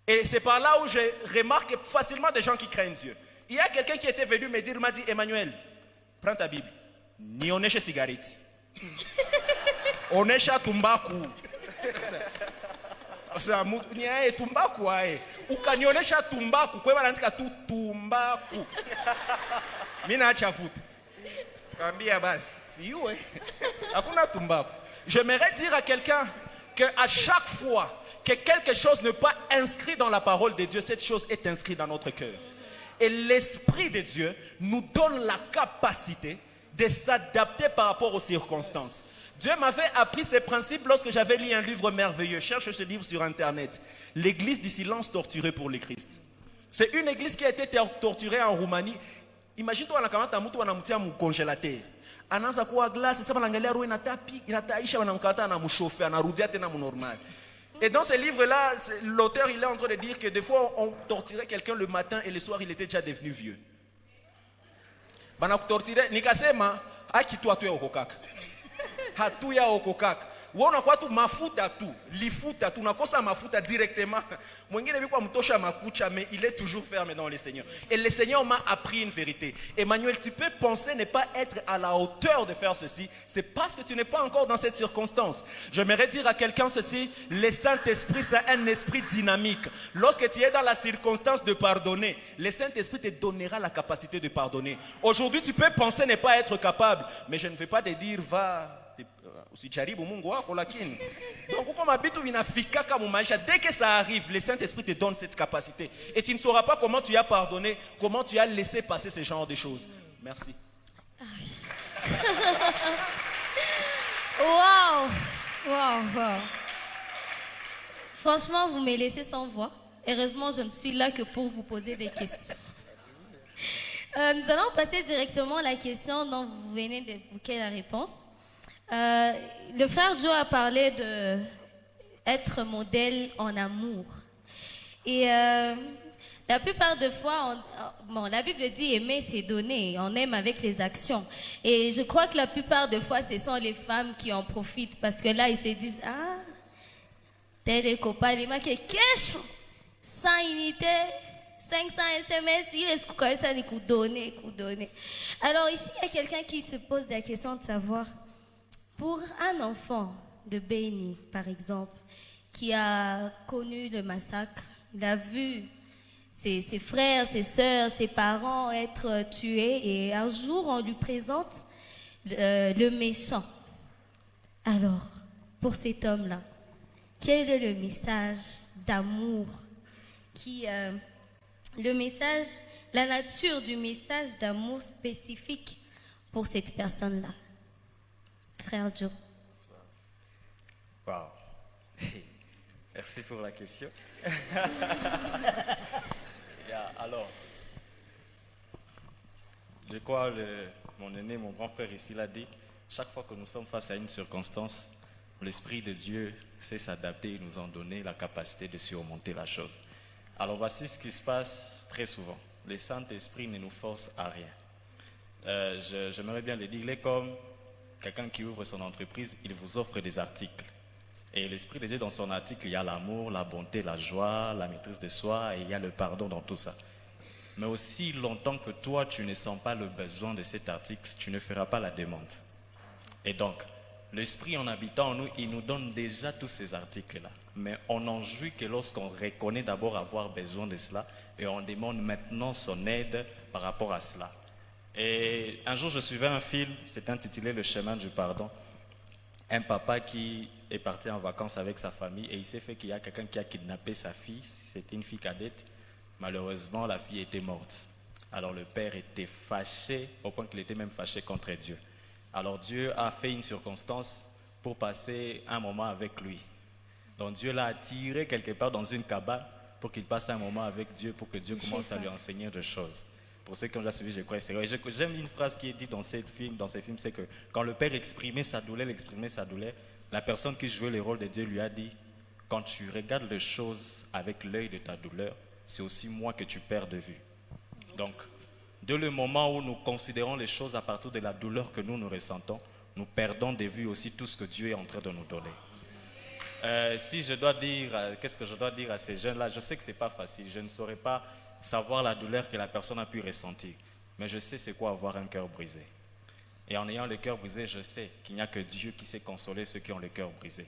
Et c'est par là où je remarque facilement des gens qui craignent Dieu. Il y a quelqu'un qui était venu me dire, m'a dit, Emmanuel, prends ta Bible. Nionyeshe cigarette. Onesha tumbaku. Niae tumbaku ae. Ukanionyesha tumbaku, kwa wanaandika tu tumbaku. Mimi naacha vuta. Kambia basi, siwe. Hakuna tumbaku. J'aimerais dire à quelqu'un que à chaque fois que quelque chose n'est pas inscrit dans la parole de Dieu, cette chose est inscrite dans notre cœur. Et l'Esprit de Dieu nous donne la capacité de s'adapter par rapport aux circonstances. Dieu m'avait appris ces principes lorsque j'avais lu un livre merveilleux. Cherche ce livre sur Internet. L'église du silence torturée pour le Christ. C'est une église qui a été torturée en Roumanie. Imagine-toi, anakamata mtu anamtia mu congélateur. Anaanza kuwa glace, sasa wanaangalia roho inatapi, inataisha wanamkata na mshofe, anarudia tena mu normal. Et dans ce livre-là, l'auteur il est en train de dire que des fois on torturait quelqu'un le matin et le soir il était déjà devenu vieux. Bana kutortire nikasema akitwa tu ya okokaka. Hatu ya okokaka. Uona kwa tu mafuta tu, lifuta tu, nakosa mafuta directement. Mwingine biko mtosha makucha mais il est toujours ferme dans le Seigneur. Et le Seigneur m'a appris une vérité. Emmanuel, tu peux penser ne pas être à la hauteur de faire ceci, c'est parce que tu n'es pas encore dans cette circonstance. J'aimerais dire à quelqu'un ceci, le Saint-Esprit c'est un esprit dynamique. Lorsque tu es dans la circonstance de pardonner, le Saint-Esprit te donnera la capacité de pardonner. Aujourd'hui, tu peux penser ne pas être capable, mais je ne vais pas te dire va usijaribu Mungu wako lakini donc uko mabitu vinafikaka mu maisha, dès que ça arrive le Saint-Esprit te donne cette capacité et tu ne sauras pas comment tu as pardonné, comment tu as laissé passer ce genre de choses. Merci. Wow. Franchement, vous me laissez sans voix. Heureusement, je ne suis là que pour vous poser des questions. Nous allons passer directement à la question dont vous venez d'évoquer la réponse. Le frère Joe a parlé d'être modèle en amour. Et la plupart des fois, la Bible dit aimer c'est donner. On aime avec les actions. Et je crois que la plupart des fois, ce sont les femmes qui en profitent. Parce que là, ils se disent, ah, tel est copain, il m'a dit, cash, 100 unités, 500 SMS, il est ce ça, coup donner. Alors ici, il y a quelqu'un qui se pose la question de savoir, pour un enfant de Béni, par exemple, qui a connu le massacre, il a vu ses frères, ses sœurs, ses parents être tués et un jour on lui présente le méchant. Alors, pour cet homme-là, quel est le message d'amour le message, la nature du message d'amour spécifique pour cette personne-là? Frère Joe. Wow. Merci pour la question. Alors, je crois mon aîné, mon grand frère ici l'a dit, chaque fois que nous sommes face à une circonstance, l'Esprit de Dieu sait s'adapter et nous en donner la capacité de surmonter la chose. Alors voici ce qui se passe très souvent. Le Saint-Esprit ne nous force à rien. J'aimerais bien le dire, il est comme quelqu'un qui ouvre son entreprise, il vous offre des articles. Et l'Esprit de Dieu, dans son article, il y a l'amour, la bonté, la joie, la maîtrise de soi, et il y a le pardon dans tout ça. Mais aussi longtemps que toi, tu ne sens pas le besoin de cet article, tu ne feras pas la demande. Et donc, l'Esprit en habitant en nous, il nous donne déjà tous ces articles-là. Mais on n'en jouit que lorsqu'on reconnaît d'abord avoir besoin de cela et on demande maintenant son aide par rapport à cela. Et un jour, je suivais un film, c'était intitulé Le chemin du pardon. Un papa qui est parti en vacances avec sa famille et il s'est fait qu'il y a quelqu'un qui a kidnappé sa fille. C'était une fille cadette. Malheureusement, la fille était morte. Alors le père était fâché, au point qu'il était même fâché contre Dieu. Alors Dieu a fait une circonstance pour passer un moment avec lui. Donc Dieu l'a attiré quelque part dans une cabane pour qu'il passe un moment avec Dieu, pour que Dieu commence à lui enseigner des choses. Pour ceux qui ont déjà suivi, je crois que c'est vrai. J'aime une phrase qui est dite dans ces films, c'est que quand le père exprimait sa douleur, la personne qui jouait le rôle de Dieu lui a dit, quand tu regardes les choses avec l'œil de ta douleur, c'est aussi moi que tu perds de vue. Donc, dès le moment où nous considérons les choses à partir de la douleur que nous ressentons, nous perdons de vue aussi tout ce que Dieu est en train de nous donner. Si je dois dire, qu'est-ce que je dois dire à ces jeunes-là? Je sais que ce n'est pas facile, je ne saurais pas savoir la douleur que la personne a pu ressentir, mais je sais c'est quoi avoir un cœur brisé. Et en ayant le cœur brisé, je sais qu'il n'y a que Dieu qui sait consoler ceux qui ont le cœur brisé.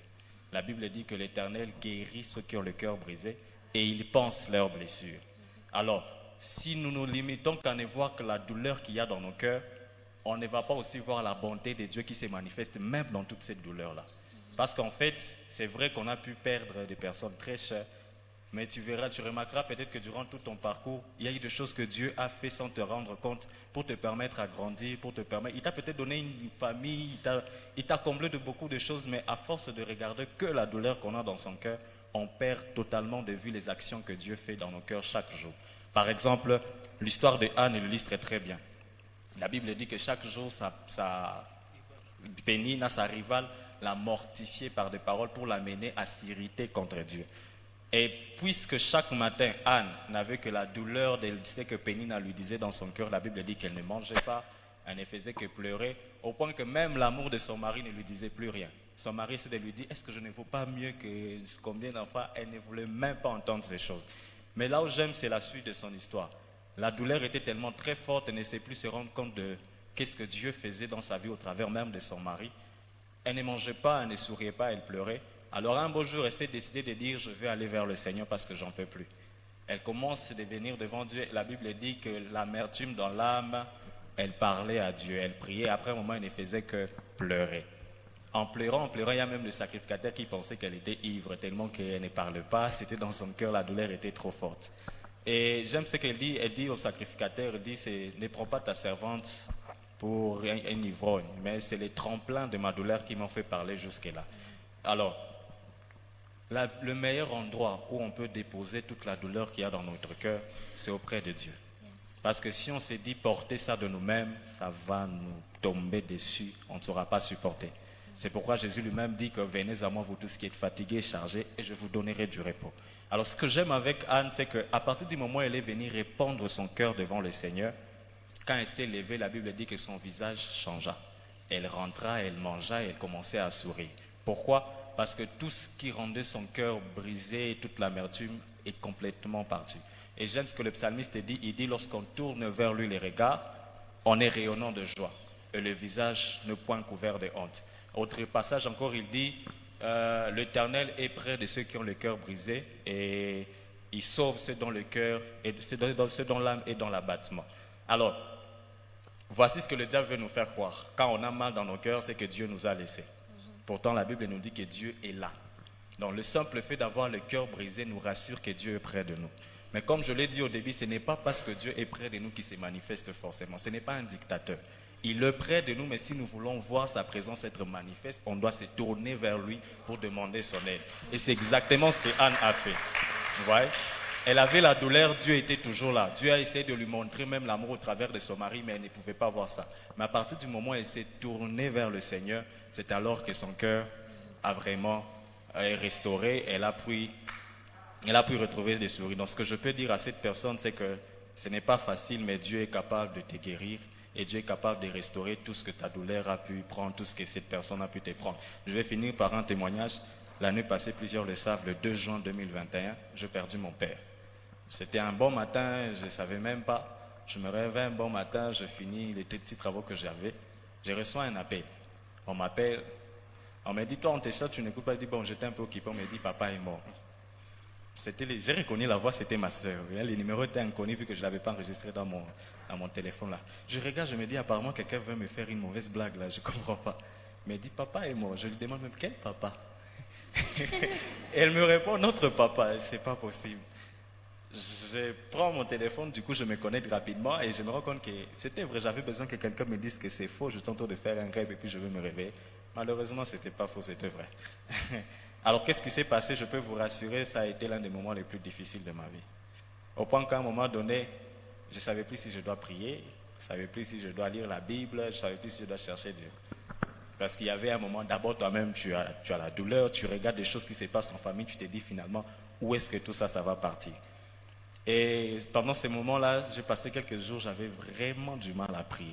La Bible dit que l'Éternel guérit ceux qui ont le cœur brisé et il pense leurs blessures. Alors, si nous nous limitons qu'à ne voir que la douleur qu'il y a dans nos cœurs, on ne va pas aussi voir la bonté de Dieu qui se manifeste même dans toute cette douleur-là. Parce qu'en fait, c'est vrai qu'on a pu perdre des personnes très chères, mais tu remarqueras peut-être que durant tout ton parcours, il y a eu des choses que Dieu a fait sans te rendre compte pour te permettre à grandir, il t'a peut-être donné une famille, il t'a comblé de beaucoup de choses, mais à force de regarder que la douleur qu'on a dans son cœur, on perd totalement de vue les actions que Dieu fait dans nos cœurs chaque jour. Par exemple, l'histoire de Anne illustre très bien. La Bible dit que chaque jour, Pénina, sa rivale, l'a mortifiée par des paroles pour l'amener à s'irriter contre Dieu. Et puisque chaque matin, Anne n'avait que la douleur de ce que Pénina lui disait dans son cœur, la Bible dit qu'elle ne mangeait pas, elle ne faisait que pleurer, au point que même l'amour de son mari ne lui disait plus rien. Son mari essayait de lui dire, est-ce que je ne vaux pas mieux que combien d'enfants? Elle ne voulait même pas entendre ces choses. Mais là où j'aime, c'est la suite de son histoire. La douleur était tellement très forte, elle ne sait plus se rendre compte de qu'est-ce que Dieu faisait dans sa vie au travers même de son mari. Elle ne mangeait pas, elle ne souriait pas, elle pleurait. Alors un beau jour, elle s'est décidée de dire, je vais aller vers le Seigneur parce que j'en peux plus. Elle commence à venir devant Dieu. La Bible dit que l'amertume dans l'âme, elle parlait à Dieu, elle priait. Après un moment, elle ne faisait que pleurer. En pleurant, il y a même le sacrificateur qui pensait qu'elle était ivre, tellement qu'elle ne parle pas. C'était dans son cœur, la douleur était trop forte. Et j'aime ce qu'elle dit. Elle dit au sacrificateur, elle dit, ne prends pas ta servante pour un ivrogne, mais c'est les tremplins de ma douleur qui m'ont fait parler jusque-là. Alors, le meilleur endroit où on peut déposer toute la douleur qu'il y a dans notre cœur, c'est auprès de Dieu. Parce que si on s'est dit porter ça de nous-mêmes, ça va nous tomber dessus, on ne saura pas supporter. C'est pourquoi Jésus lui-même dit que venez à moi vous tous qui êtes fatigués et chargés et je vous donnerai du repos. Alors ce que j'aime avec Anne, c'est qu'à partir du moment où elle est venue répandre son cœur devant le Seigneur, quand elle s'est levée, la Bible dit que son visage changea. Elle rentra, elle mangea et elle commençait à sourire. Pourquoi ? Parce que tout ce qui rendait son cœur brisé, toute l'amertume est complètement parti. Et j'aime ce que le psalmiste dit, il dit lorsqu'on tourne vers lui les regards, on est rayonnant de joie et le visage ne point couvert de honte. Autre passage encore, il dit, l'Éternel est près de ceux qui ont le cœur brisé et il sauve ceux dont le cœur, ceux dont l'âme est dans l'abattement. Alors, voici ce que le diable veut nous faire croire. Quand on a mal dans nos cœurs, c'est que Dieu nous a laissés. Pourtant, la Bible nous dit que Dieu est là. Donc le simple fait d'avoir le cœur brisé nous rassure que Dieu est près de nous. Mais comme je l'ai dit au début, ce n'est pas parce que Dieu est près de nous qu'il se manifeste forcément. Ce n'est pas un dictateur. Il est près de nous, mais si nous voulons voir sa présence être manifeste, on doit se tourner vers lui pour demander son aide. Et c'est exactement ce que Anne a fait. Vous voyez? Elle avait la douleur, Dieu était toujours là. Dieu a essayé de lui montrer même l'amour au travers de son mari, mais elle ne pouvait pas voir ça. Mais à partir du moment où elle s'est tournée vers le Seigneur, c'est alors que son cœur a vraiment restauré. Elle a pu retrouver des sourires. Donc ce que je peux dire à cette personne, c'est que ce n'est pas facile, mais Dieu est capable de te guérir. Et Dieu est capable de restaurer tout ce que ta douleur a pu prendre, tout ce que cette personne a pu te prendre. Je vais finir par un témoignage. L'année passée, plusieurs le savent, le 2 juin 2021, j'ai perdu mon père. C'était un bon matin, je ne savais même pas. Je me réveille un bon matin, je finis les petits travaux que j'avais. Je reçois un appel. On m'appelle. On me dit, toi, on t'échappe, tu n'écoutes pas. Je dis, bon, j'étais un peu occupé. On me dit, papa est mort. J'ai reconnu la voix, c'était ma soeur. Le numéro était inconnu vu que je ne l'avais pas enregistré dans mon téléphone là. Je regarde, je me dis, apparemment, quelqu'un veut me faire une mauvaise blague là, je ne comprends pas. Il me dit, papa est mort. Je lui demande même, quel papa? Et elle me répond, notre papa. C'est pas possible. Je prends mon téléphone, du coup je me connecte rapidement et je me rends compte que c'était vrai, j'avais besoin que quelqu'un me dise que c'est faux, je tente de faire un rêve et puis je veux me réveiller. Malheureusement c'était pas faux, c'était vrai. Alors qu'est-ce qui s'est passé? Je peux vous rassurer, ça a été l'un des moments les plus difficiles de ma vie. Au point qu'à un moment donné, je ne savais plus si je dois prier, je ne savais plus si je dois lire la Bible, je ne savais plus si je dois chercher Dieu. Parce qu'il y avait un moment, d'abord toi-même tu as la douleur, tu regardes des choses qui se passent en famille, tu te dis finalement où est-ce que tout ça va partir. Et pendant ces moments-là, j'ai passé quelques jours, j'avais vraiment du mal à prier.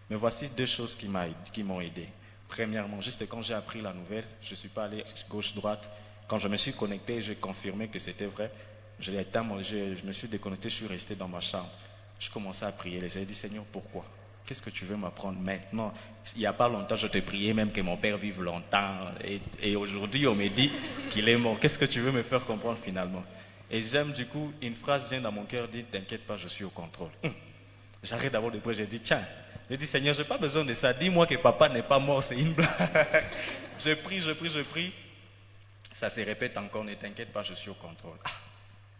Mais voici deux choses qui m'ont aidé. Premièrement, juste quand j'ai appris la nouvelle, je ne suis pas allé gauche-droite. Quand je me suis connecté, j'ai confirmé que c'était vrai. Je me suis déconnecté, je suis resté dans ma chambre. Je commençais à prier. J'ai dit, Seigneur, pourquoi? Qu'est-ce que tu veux m'apprendre maintenant? Il n'y a pas longtemps, je te priais même que mon père vive longtemps. Et aujourd'hui, on me dit qu'il est mort. Qu'est-ce que tu veux me faire comprendre finalement? Et j'aime du coup, une phrase vient dans mon cœur, dit, t'inquiète pas, je suis au contrôle. J'arrête d'abord de prier, j'ai dit, tiens, j'ai dit, Seigneur, je n'ai pas besoin de ça. Dis-moi que papa n'est pas mort, c'est une blague. Je prie. Ça se répète encore, ne t'inquiète pas, je suis au contrôle.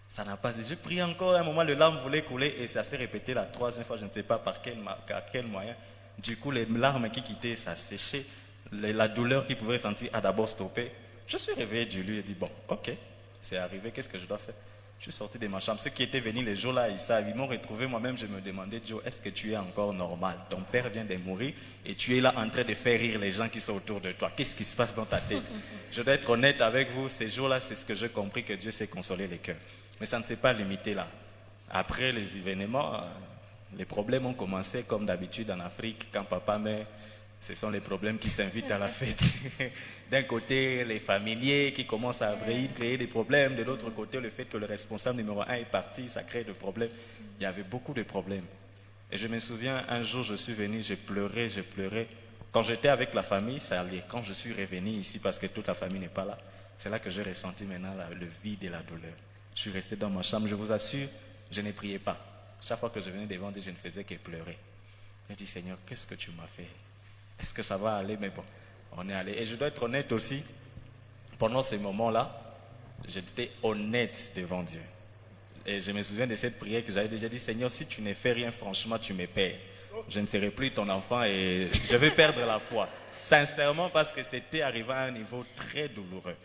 Ça n'a pas. Je prie encore, à un moment, les larmes voulaient couler et ça s'est répété la troisième fois, je ne sais pas par quel moyen. Du coup, les larmes qui quittaient, ça séchait. La douleur qu'ils pouvaient sentir a d'abord stoppé. Je suis réveillé du lit et dit, bon, ok, c'est arrivé, qu'est-ce que je dois faire? Je suis sorti de ma chambre. Ceux qui étaient venus les jours-là, ils m'ont retrouvé. Moi-même, je me demandais, Joe, est-ce que tu es encore normal? Ton père vient de mourir et tu es là en train de faire rire les gens qui sont autour de toi. Qu'est-ce qui se passe dans ta tête? Je dois être honnête avec vous, ces jours-là, c'est ce que j'ai compris, que Dieu sait consoler les cœurs. Mais ça ne s'est pas limité là. Après les événements, les problèmes ont commencé comme d'habitude en Afrique. Quand papa meurt, ce sont les problèmes qui s'invitent à la fête. D'un côté, les familiers qui commencent à créer des problèmes. De l'autre côté, le fait que le responsable numéro 1 est parti, ça crée des problèmes. Il y avait beaucoup de problèmes. Et je me souviens, un jour, je suis venu, j'ai pleuré. Quand j'étais avec la famille, ça allait. Quand je suis revenu ici, parce que toute la famille n'est pas là, c'est là que j'ai ressenti maintenant le vide et la douleur. Je suis resté dans ma chambre, je vous assure, je ne priais pas. Chaque fois que je venais devant Dieu, je ne faisais que pleurer. J'ai dit, Seigneur, qu'est-ce que tu m'as fait? Est-ce que ça va aller? Mais bon, on est allé. Et je dois être honnête aussi, pendant ces moments-là, j'étais honnête devant Dieu. Et je me souviens de cette prière que j'avais déjà dit, Seigneur, si tu ne fais rien, franchement, tu me perds. Je ne serai plus ton enfant et je vais perdre la foi. Sincèrement, parce que c'était arrivé à un niveau très douloureux.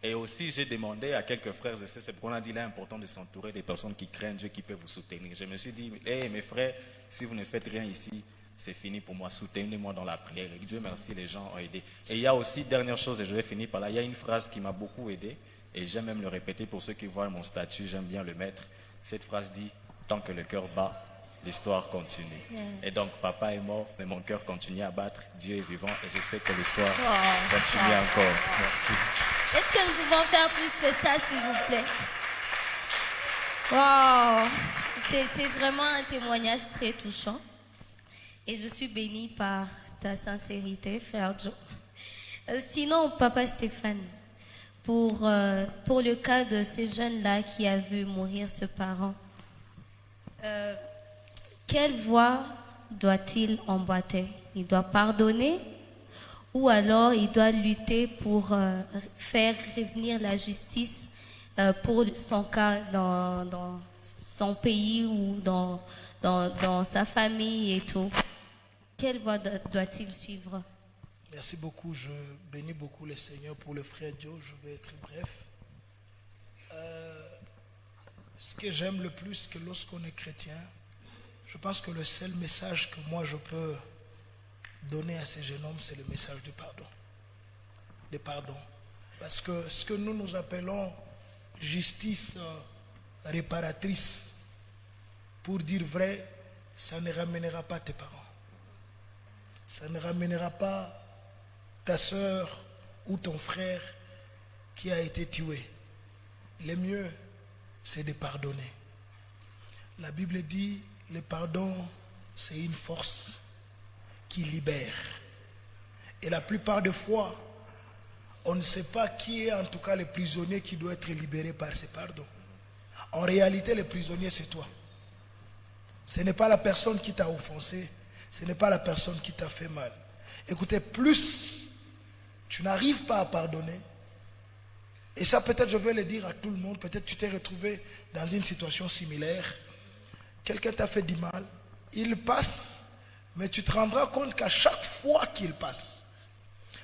Et aussi, j'ai demandé à quelques frères et sœurs, c'est pourquoi on a dit, il est important de s'entourer des personnes qui craignent Dieu, qui peuvent vous soutenir. Je me suis dit, mes frères, si vous ne faites rien ici, c'est fini pour moi, soutenez-moi dans la prière. Et Dieu merci, les gens ont aidé. Et il y a aussi, dernière chose, et je vais finir par là, il y a une phrase qui m'a beaucoup aidé, et j'aime même le répéter pour ceux qui voient mon statut, j'aime bien le mettre. Cette phrase dit, tant que le cœur bat, l'histoire continue. Et donc, papa est mort, mais mon cœur continue à battre, Dieu est vivant, et je sais que l'histoire continue encore. Merci. Est-ce que nous pouvons faire plus que ça, s'il vous plaît? Wow! C'est vraiment un témoignage très touchant. Et je suis bénie par ta sincérité, frère Joe. Sinon, papa Stéphane, pour le cas de ces jeunes-là qui a vu mourir ce parent, quelle voie doit-il emboîter? Il doit pardonner ou alors il doit lutter pour faire revenir la justice pour son cas dans son pays ou dans sa famille et tout. Quelle voie doit-il suivre? Merci beaucoup. Je bénis beaucoup le Seigneur pour le frère Joe. Je vais être bref. Ce que j'aime le plus, que lorsqu'on est chrétien, je pense que le seul message que moi je peux donner à ces jeunes hommes, c'est le message du pardon. De pardon. Parce que ce que nous appelons justice réparatrice, pour dire vrai, ça ne ramènera pas tes parents. Ça ne ramènera pas ta soeur ou ton frère qui a été tué. Le mieux, c'est de pardonner. La Bible dit, le pardon, c'est une force qui libère. Et la plupart des fois, on ne sait pas qui est en tout cas le prisonnier qui doit être libéré par ce pardon. En réalité, le prisonnier, c'est toi. Ce n'est pas la personne qui t'a offensé, ce n'est pas la personne qui t'a fait mal. Écoutez, plus tu n'arrives pas à pardonner, et ça peut-être je vais le dire à tout le monde, peut-être tu t'es retrouvé dans une situation similaire, quelqu'un t'a fait du mal, il passe, mais tu te rendras compte qu'à chaque fois qu'il passe,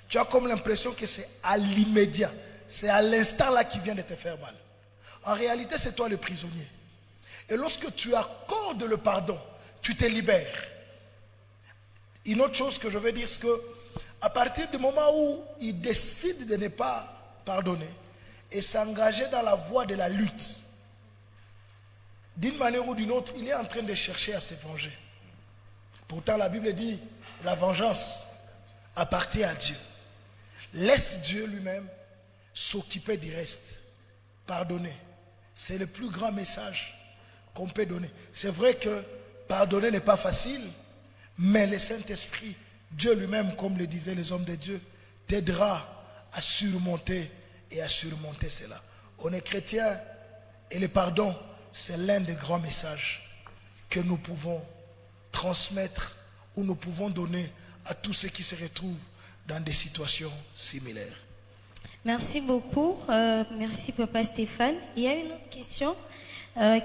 tu as comme l'impression que c'est à l'immédiat, c'est à l'instant là qu'il vient de te faire mal. En réalité, c'est toi le prisonnier. Et lorsque tu accordes le pardon, tu te libères. Une autre chose que je veux dire, c'est que à partir du moment où il décide de ne pas pardonner et s'engager dans la voie de la lutte, d'une manière ou d'une autre, il est en train de chercher à se venger. Pourtant, la Bible dit, la vengeance appartient à Dieu. Laisse Dieu lui-même s'occuper du reste. Pardonner, c'est le plus grand message qu'on peut donner. C'est vrai que pardonner n'est pas facile, mais le Saint-Esprit, Dieu lui-même, comme le disaient les hommes de Dieu, t'aidera à surmonter et à surmonter cela. On est chrétien et le pardon, c'est l'un des grands messages que nous pouvons transmettre ou nous pouvons donner à tous ceux qui se retrouvent dans des situations similaires. Merci beaucoup. Merci Papa Stéphane. Il y a une autre question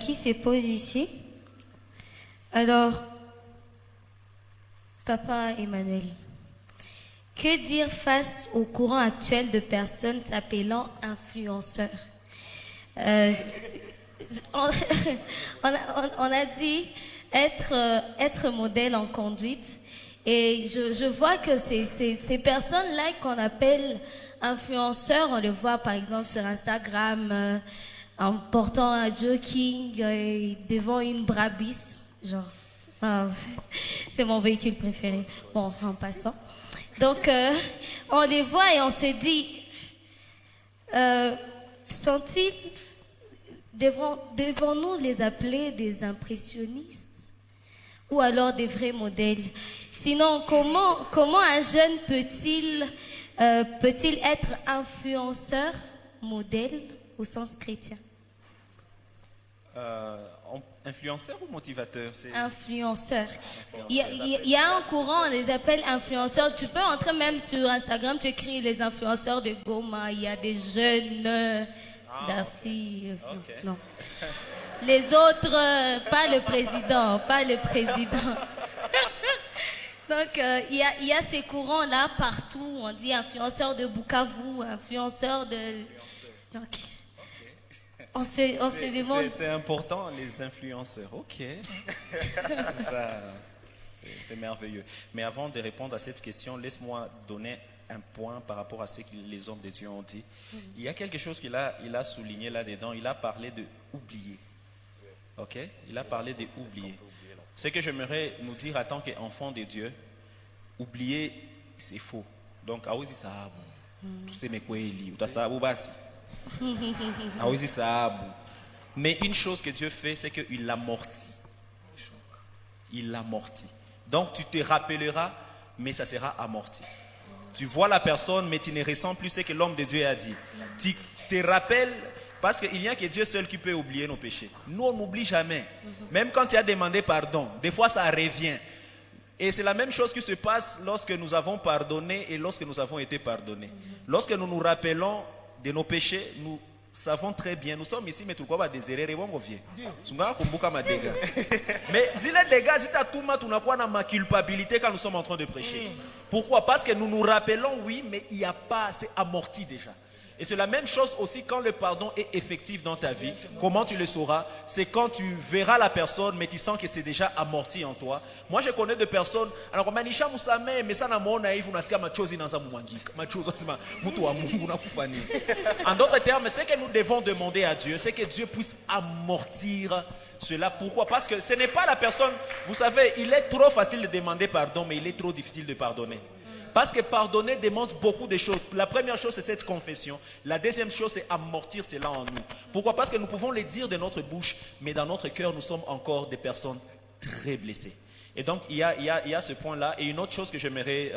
qui se pose ici. Alors, Papa Emmanuel, que dire face au courant actuel de personnes s'appelant influenceurs? On a dit être modèle en conduite. Et je vois que ces personnes-là qu'on appelle influenceurs, on les voit par exemple sur Instagram en portant un jogging devant une Brabus. Genre, c'est mon véhicule préféré. Bon, en passant. Donc, on les voit et on se dit, sont-ils, devons-nous les appeler des impressionnistes ou alors des vrais modèles? Sinon, comment un jeune peut-il être influenceur, modèle au sens chrétien? Influenceur ou motivateur? Influenceur. Il y a un courant, on les appelle influenceurs. Tu peux entrer même sur Instagram, tu écris les influenceurs de Goma. Il y a des jeunes d'Arcy. Okay. Non. Les autres, pas le président. Donc, il y a ces courants-là partout. On dit influenceur de Bukavu, influenceur de... Donc, on se demande... C'est important, les influenceurs. Ok. Ça, c'est merveilleux. Mais avant de répondre à cette question, laisse-moi donner un point par rapport à ce que les hommes de Dieu ont dit. Il y a quelque chose qu'il a souligné là-dedans. Il a parlé de oublier. Ok? Il a parlé de oublier. Ce que j'aimerais nous dire en tant qu'enfants de Dieu, oublier, c'est faux. Donc, aouzi sahabu. Tu sais mais quoi eli, ou sahabu basi. Aouzi sahabu. Mais une chose que Dieu fait, c'est qu'il l'amortit. Il l'amortit. Donc, tu te rappelleras, mais ça sera amorti. Tu vois la personne, mais tu ne ressens plus ce que l'homme de Dieu a dit. Tu te rappelles. Parce qu'il n'y a que Dieu seul qui peut oublier nos péchés. Nous, on n'oublie jamais. Même quand tu as demandé pardon, des fois ça revient. Et c'est la même chose qui se passe lorsque nous avons pardonné et lorsque nous avons été pardonnés. Lorsque nous nous rappelons de nos péchés, nous savons très bien, nous sommes ici, mais tu vas désirer et bon vieux. Mais si les dégâts, si tu as ma culpabilité quand nous sommes en train de prêcher. Pourquoi? Parce que nous nous rappelons, oui, mais il n'y a pas, c'est amorti déjà. Et c'est la même chose aussi quand le pardon est effectif dans ta vie. Comment tu le sauras? C'est quand tu verras la personne, mais tu sens que c'est déjà amorti en toi. Moi, je connais des personnes. Alors, en d'autres termes, ce que nous devons demander à Dieu, c'est que Dieu puisse amortir cela. Pourquoi? Parce que ce n'est pas la personne. Vous savez, il est trop facile de demander pardon, mais il est trop difficile de pardonner. Parce que pardonner demande beaucoup de choses. La première chose, c'est cette confession. La deuxième chose, c'est amortir cela en nous. Pourquoi? Parce que nous pouvons le dire de notre bouche, mais dans notre cœur, nous sommes encore des personnes très blessées. Et donc, il y a ce point-là. Et une autre chose que j'aimerais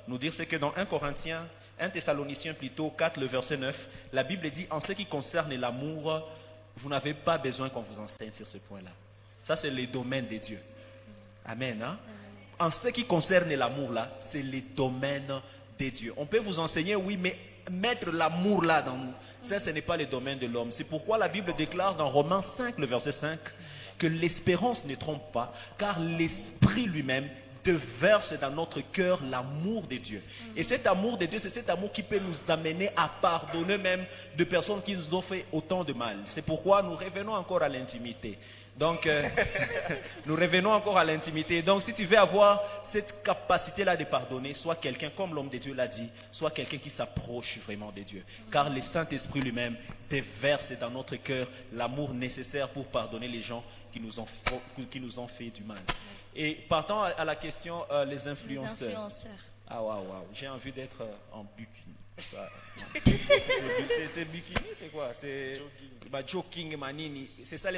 nous dire, c'est que dans 1 Thessaloniciens plutôt, 4, le verset 9, la Bible dit, en ce qui concerne l'amour, vous n'avez pas besoin qu'on vous enseigne sur ce point-là. Ça, c'est le domaine de Dieu. Amen, hein? En ce qui concerne l'amour là, c'est le domaine de Dieu. On peut vous enseigner, oui, mais mettre l'amour là dans nous, ça, ce n'est pas le domaine de l'homme. C'est pourquoi la Bible déclare dans Romains 5, le verset 5, que l'espérance ne trompe pas, car l'Esprit lui-même déverse dans notre cœur l'amour de Dieu. Et cet amour de Dieu, c'est cet amour qui peut nous amener à pardonner même de personnes qui nous ont fait autant de mal. C'est pourquoi nous revenons encore à l'intimité. Donc, nous revenons encore à l'intimité. Donc, si tu veux avoir cette capacité-là de pardonner, sois quelqu'un, comme l'homme de Dieu l'a dit, sois quelqu'un qui s'approche vraiment de Dieu. Car le Saint-Esprit lui-même déverse dans notre cœur l'amour nécessaire pour pardonner les gens qui nous ont fait du mal. Et partant à la question, les influenceurs. Ah, waouh, j'ai envie d'être en bikini. C'est bikini, c'est quoi? C'est jogging, manini. C'est ça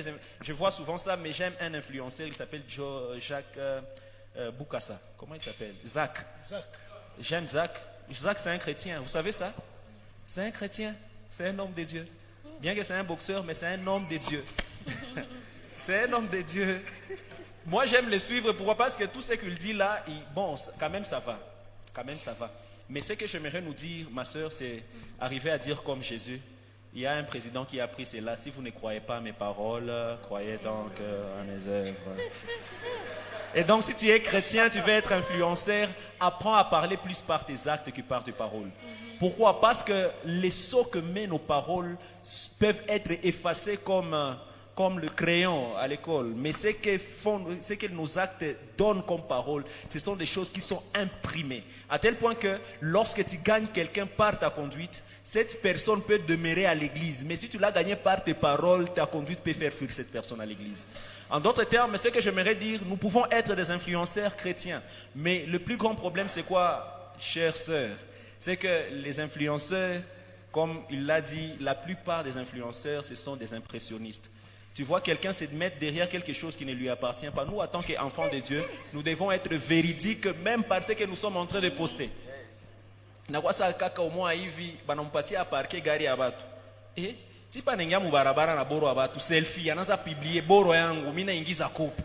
je vois souvent ça, mais j'aime un influenceur qui s'appelle Jacques Boukassa. Comment il s'appelle? Zach. J'aime Zach. Zach, c'est un chrétien. Vous savez ça? C'est un chrétien. C'est un homme de Dieu. Bien que c'est un boxeur, mais c'est un homme de Dieu. C'est un homme de Dieu. Moi, j'aime le suivre. Pourquoi? Parce que tout ce qu'il dit là, bon, quand même ça va. Quand même ça va. Mais ce que j'aimerais nous dire, ma soeur, c'est arriver à dire comme Jésus. Il y a un président qui a pris cela. Si vous ne croyez pas à mes paroles, croyez donc à mes œuvres. Et donc, si tu es chrétien, tu veux être influenceur, apprends à parler plus par tes actes que par tes paroles. Pourquoi? Parce que les sauts que mènent nos paroles peuvent être effacés comme le crayon à l'école. Mais ce que nos actes donnent comme parole, ce sont des choses qui sont imprimées. À tel point que lorsque tu gagnes quelqu'un par ta conduite, cette personne peut demeurer à l'église. Mais si tu l'as gagné par tes paroles, ta conduite peut faire fuir cette personne à l'église. En d'autres termes, ce que j'aimerais dire, nous pouvons être des influenceurs chrétiens. Mais le plus grand problème, c'est quoi, chère sœur? C'est que les influenceurs, comme il l'a dit, la plupart des influenceurs, ce sont des impressionnistes. Tu vois quelqu'un se mettre derrière quelque chose qui ne lui appartient pas. Nous, en tant qu'enfants de Dieu, nous devons être véridiques même par ce que nous sommes en train de poster. Nakwasa kaka umoa hivi banampatia aparke gari ya batu. Tipa nengia mubarabara na boro ya batu selfie anaanza publier boro yangu mimi naingiza coupe.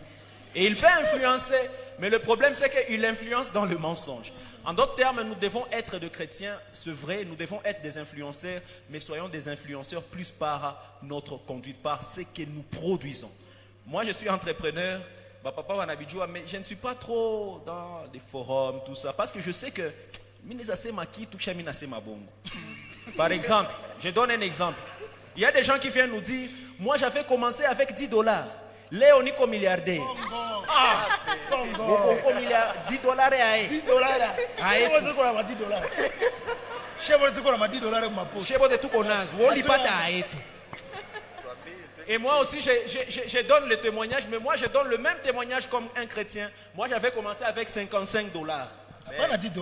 Et il peut influencer, mais le problème c'est qu'il influence dans le mensonge. En d'autres termes, nous devons être des chrétiens, c'est vrai, nous devons être des influenceurs, mais soyons des influenceurs plus par notre conduite, par ce que nous produisons. Moi, je suis entrepreneur, mais je ne suis pas trop dans des forums, tout ça, parce que je sais que par exemple, je donne un exemple. Il y a des gens qui viennent nous dire, moi j'avais commencé avec $10. Léo Nico milliardaire. $10 et $10. Et moi aussi, je donne le témoignage, mais moi je donne le même témoignage comme un chrétien. Moi j'avais commencé avec $55. Pas $10.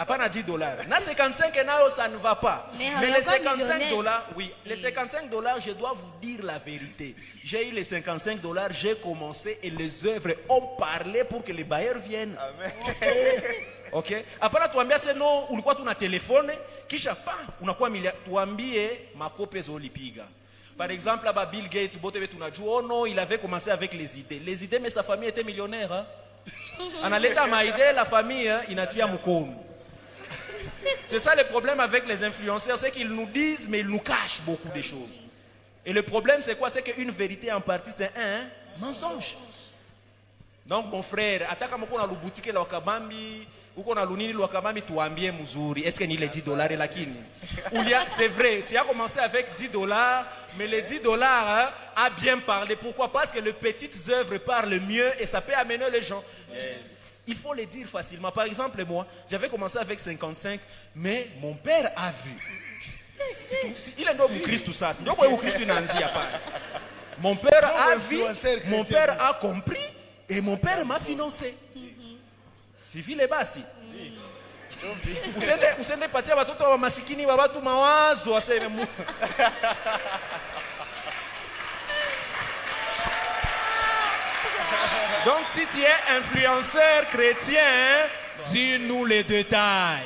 Pas $10. Na 55 ça ne va pas. Mais les $55, oui, les $55, je dois vous dire la vérité. J'ai eu les $55, j'ai commencé et les œuvres ont parlé pour que les bailleurs viennent. Amen. Ok. Après tuambia c'est non, ulikuwa tuna telefone kisha pa unakuwa tuambie makope zolipiga. Par exemple, là-bas, Bill Gates, il avait commencé avec les idées. Les idées, mais sa famille était millionnaire. Hein? Analeta maide, la famille, inatia mukono. C'est ça le problème avec les influenceurs, c'est qu'ils nous disent, mais ils nous cachent beaucoup de choses. Et le problème, c'est quoi? C'est qu'une vérité en partie, c'est un mensonge. Donc, mon frère, ataka moko na lubutike la wakabambi, uko na lunini la wakabambi, tuambie muzuri. Est-ce que ni les $10 la kini? C'est vrai, tu as commencé avec $10, mais les $10 a bien parlé. Pourquoi? Parce que les petites œuvres parlent mieux et ça peut amener les gens. Il faut les dire facilement. Par exemple, moi, j'avais commencé avec 55, mais mon père a vu. Il est dans le Christ tout ça. Mon père a vu, mon père a compris et mon père m'a financé. Si vile basi. Usende patia watoto wa masikini wa watu mawazo waseme mu. Donc si tu es influenceur chrétien, dis-nous les détails.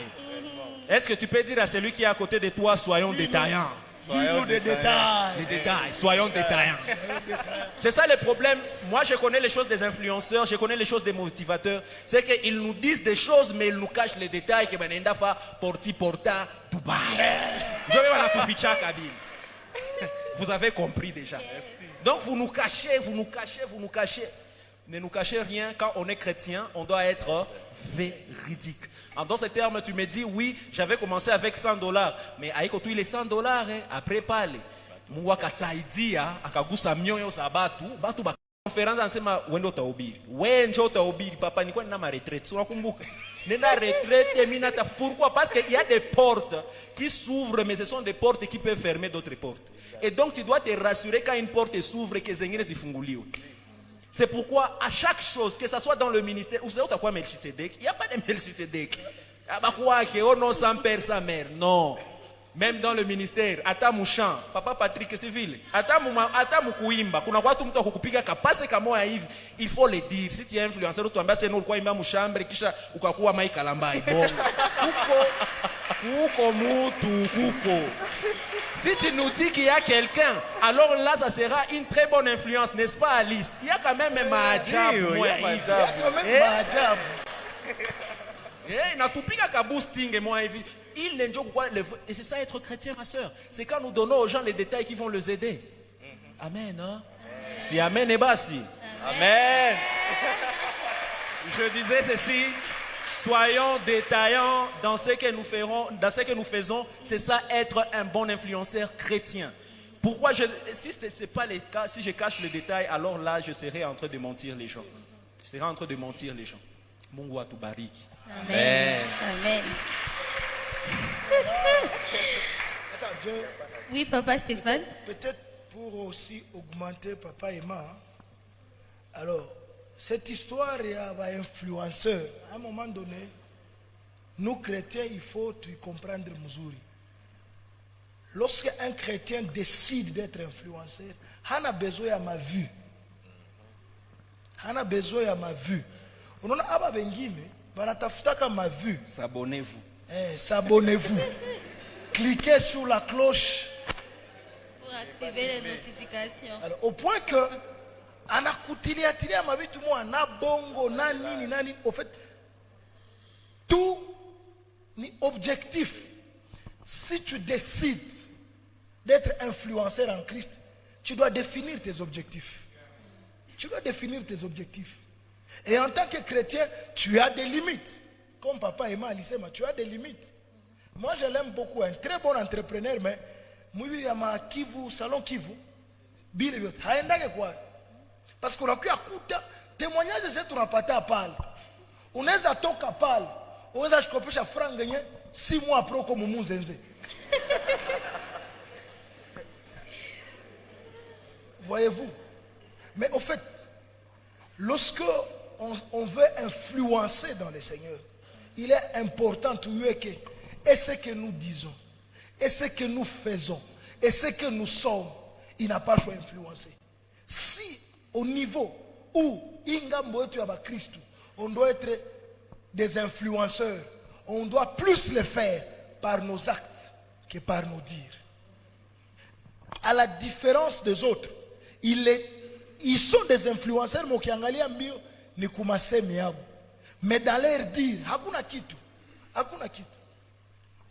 Est-ce que tu peux dire à celui qui est à côté de toi, soyons détaillants? Dis-nous des détails. Les détails, soyons détaillants. C'est ça le problème. Moi, je connais les choses des influenceurs, je connais les choses des motivateurs. C'est qu'ils nous disent des choses, mais ils nous cachent les détails. Que Benenda fa porti porta Dubaï. Je vais voir la Tuficha cabine. Vous avez compris déjà. Donc vous nous cachez, vous nous cachez, vous nous cachez. Ne nous cachez rien. Quand on est chrétien, on doit être véridique. En d'autres termes, tu me dis, oui, j'avais commencé avec $100, mais avec tout les $100, après parler, Mwaka saidia, akagusa mioyo sa batu ba conférence anasema wendo taubiri. Wenjo taubiri, papa nilikuwa nina ma retraite. Unakumbuka? Nina retraite mina ta pourquoi? Parce qu'il y a des portes qui s'ouvrent, mais ce sont des portes qui peuvent fermer d'autres portes. Et donc tu dois te rassurer quand une porte s'ouvre que zengine zifunguliwe. C'est pourquoi à chaque chose, que ce soit dans le ministère, vous savez quoi Melchisedec? Il n'y a pas de Melchisedec. Oh non, sans père, sans mère. Non. Même dans le ministère, ata mouchan, papa Patrick Civil, ata moukuimba, kuna watu mtu akukupiga kapase kamoya hivi, il faut le dire. Si tu es influenceur, tu ambia seno ulikuwa imba mshambre kisha ukakuwa mai kalambai. Bon. Kuko mutu kuko. Si tu nous dis qu'il y a quelqu'un, alors là, ça sera une très bonne influence, n'est-ce pas, Alice? Il y a quand même un mahajab. Il y a quand même un mahajab. Et c'est ça être chrétien, ma soeur. C'est quand nous donnons aux gens les détails qui vont les aider. Amen. Hein? Si amen est bas, si. Amen. Je disais ceci. Soyons détaillants dans ce que nous ferons, dans ce que nous faisons. C'est ça être un bon influenceur chrétien. Pourquoi si ce n'est pas le cas, si je cache le détail, alors là je serai en train de mentir les gens. Je serai en train de mentir les gens. Mungu atubariki. Amen. Amen. Attends, oui, papa Stéphane. Peut-être pour aussi augmenter papa et maman. Alors, cette histoire va influenceur. À un moment donné, nous chrétiens, il faut comprendre Muzuri. Lorsque un chrétien décide d'être influenceur, il a besoin de ma vue. Il a besoin de ma vue. On a aba bengine, banatafutaka ma vue. S'abonnez-vous. S'abonnez-vous. Cliquez sur la cloche. Pour activer les notifications. Alors, au point que anakutilia mabitu mo na bongo na nini nani, au fait tout ni objectif. Si tu décides d'être influenceur en Christ, tu dois définir tes objectifs. Tu dois définir tes objectifs. Et en tant que chrétien, tu as des limites. Comme papa et maman Alisema, tu as des limites. Moi, je l'aime beaucoup, un très bon entrepreneur, mais Mouy Yama Kivu, Salon Kivu, Bill, haendake quoi? Parce qu'on a pu écouter témoignage de cette unapata pale. Unaweza toka pale, unaweza shikopesha franga yenye 6 mois après comme muzenze. Voyez-vous? Mais au fait, lorsque on veut influencer dans le Seigneur, il est important que et ce que nous disons, et ce que nous faisons, et ce que nous sommes, il n'a pas choisi d'influencer. Si au niveau où on doit être des influenceurs, on doit plus le faire par nos actes que par nos dires. À la différence des autres, ils sont des influenceurs, mais qui ont ni kumasemi yabo. Mais dans leur dire, hakuna kitu.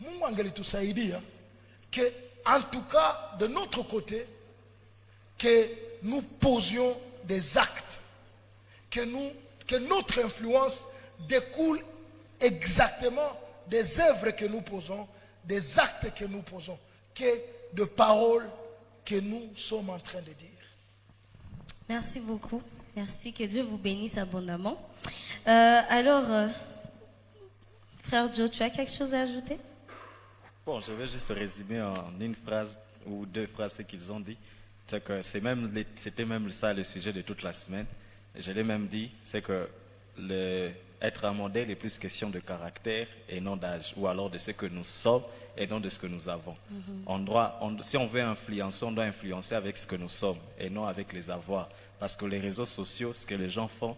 Mungu angelitusaidia que, en tout cas, de notre côté, que nous posions des actes, que notre influence découle exactement des œuvres que nous posons, des actes que nous posons, que de paroles que nous sommes en train de dire. Merci beaucoup. Merci, que Dieu vous bénisse abondamment. Frère Joe, tu as quelque chose à ajouter? Bon, je vais juste résumer en une phrase ou deux phrases ce qu'ils ont dit. C'est que c'était même ça le sujet de toute la semaine. Je l'ai même dit, c'est que être un modèle est plus question de caractère et non d'âge, ou alors de ce que nous sommes et non de ce que nous avons. Si on veut influencer, on doit influencer avec ce que nous sommes et non avec les avoirs. Parce que les réseaux sociaux, ce que les gens font,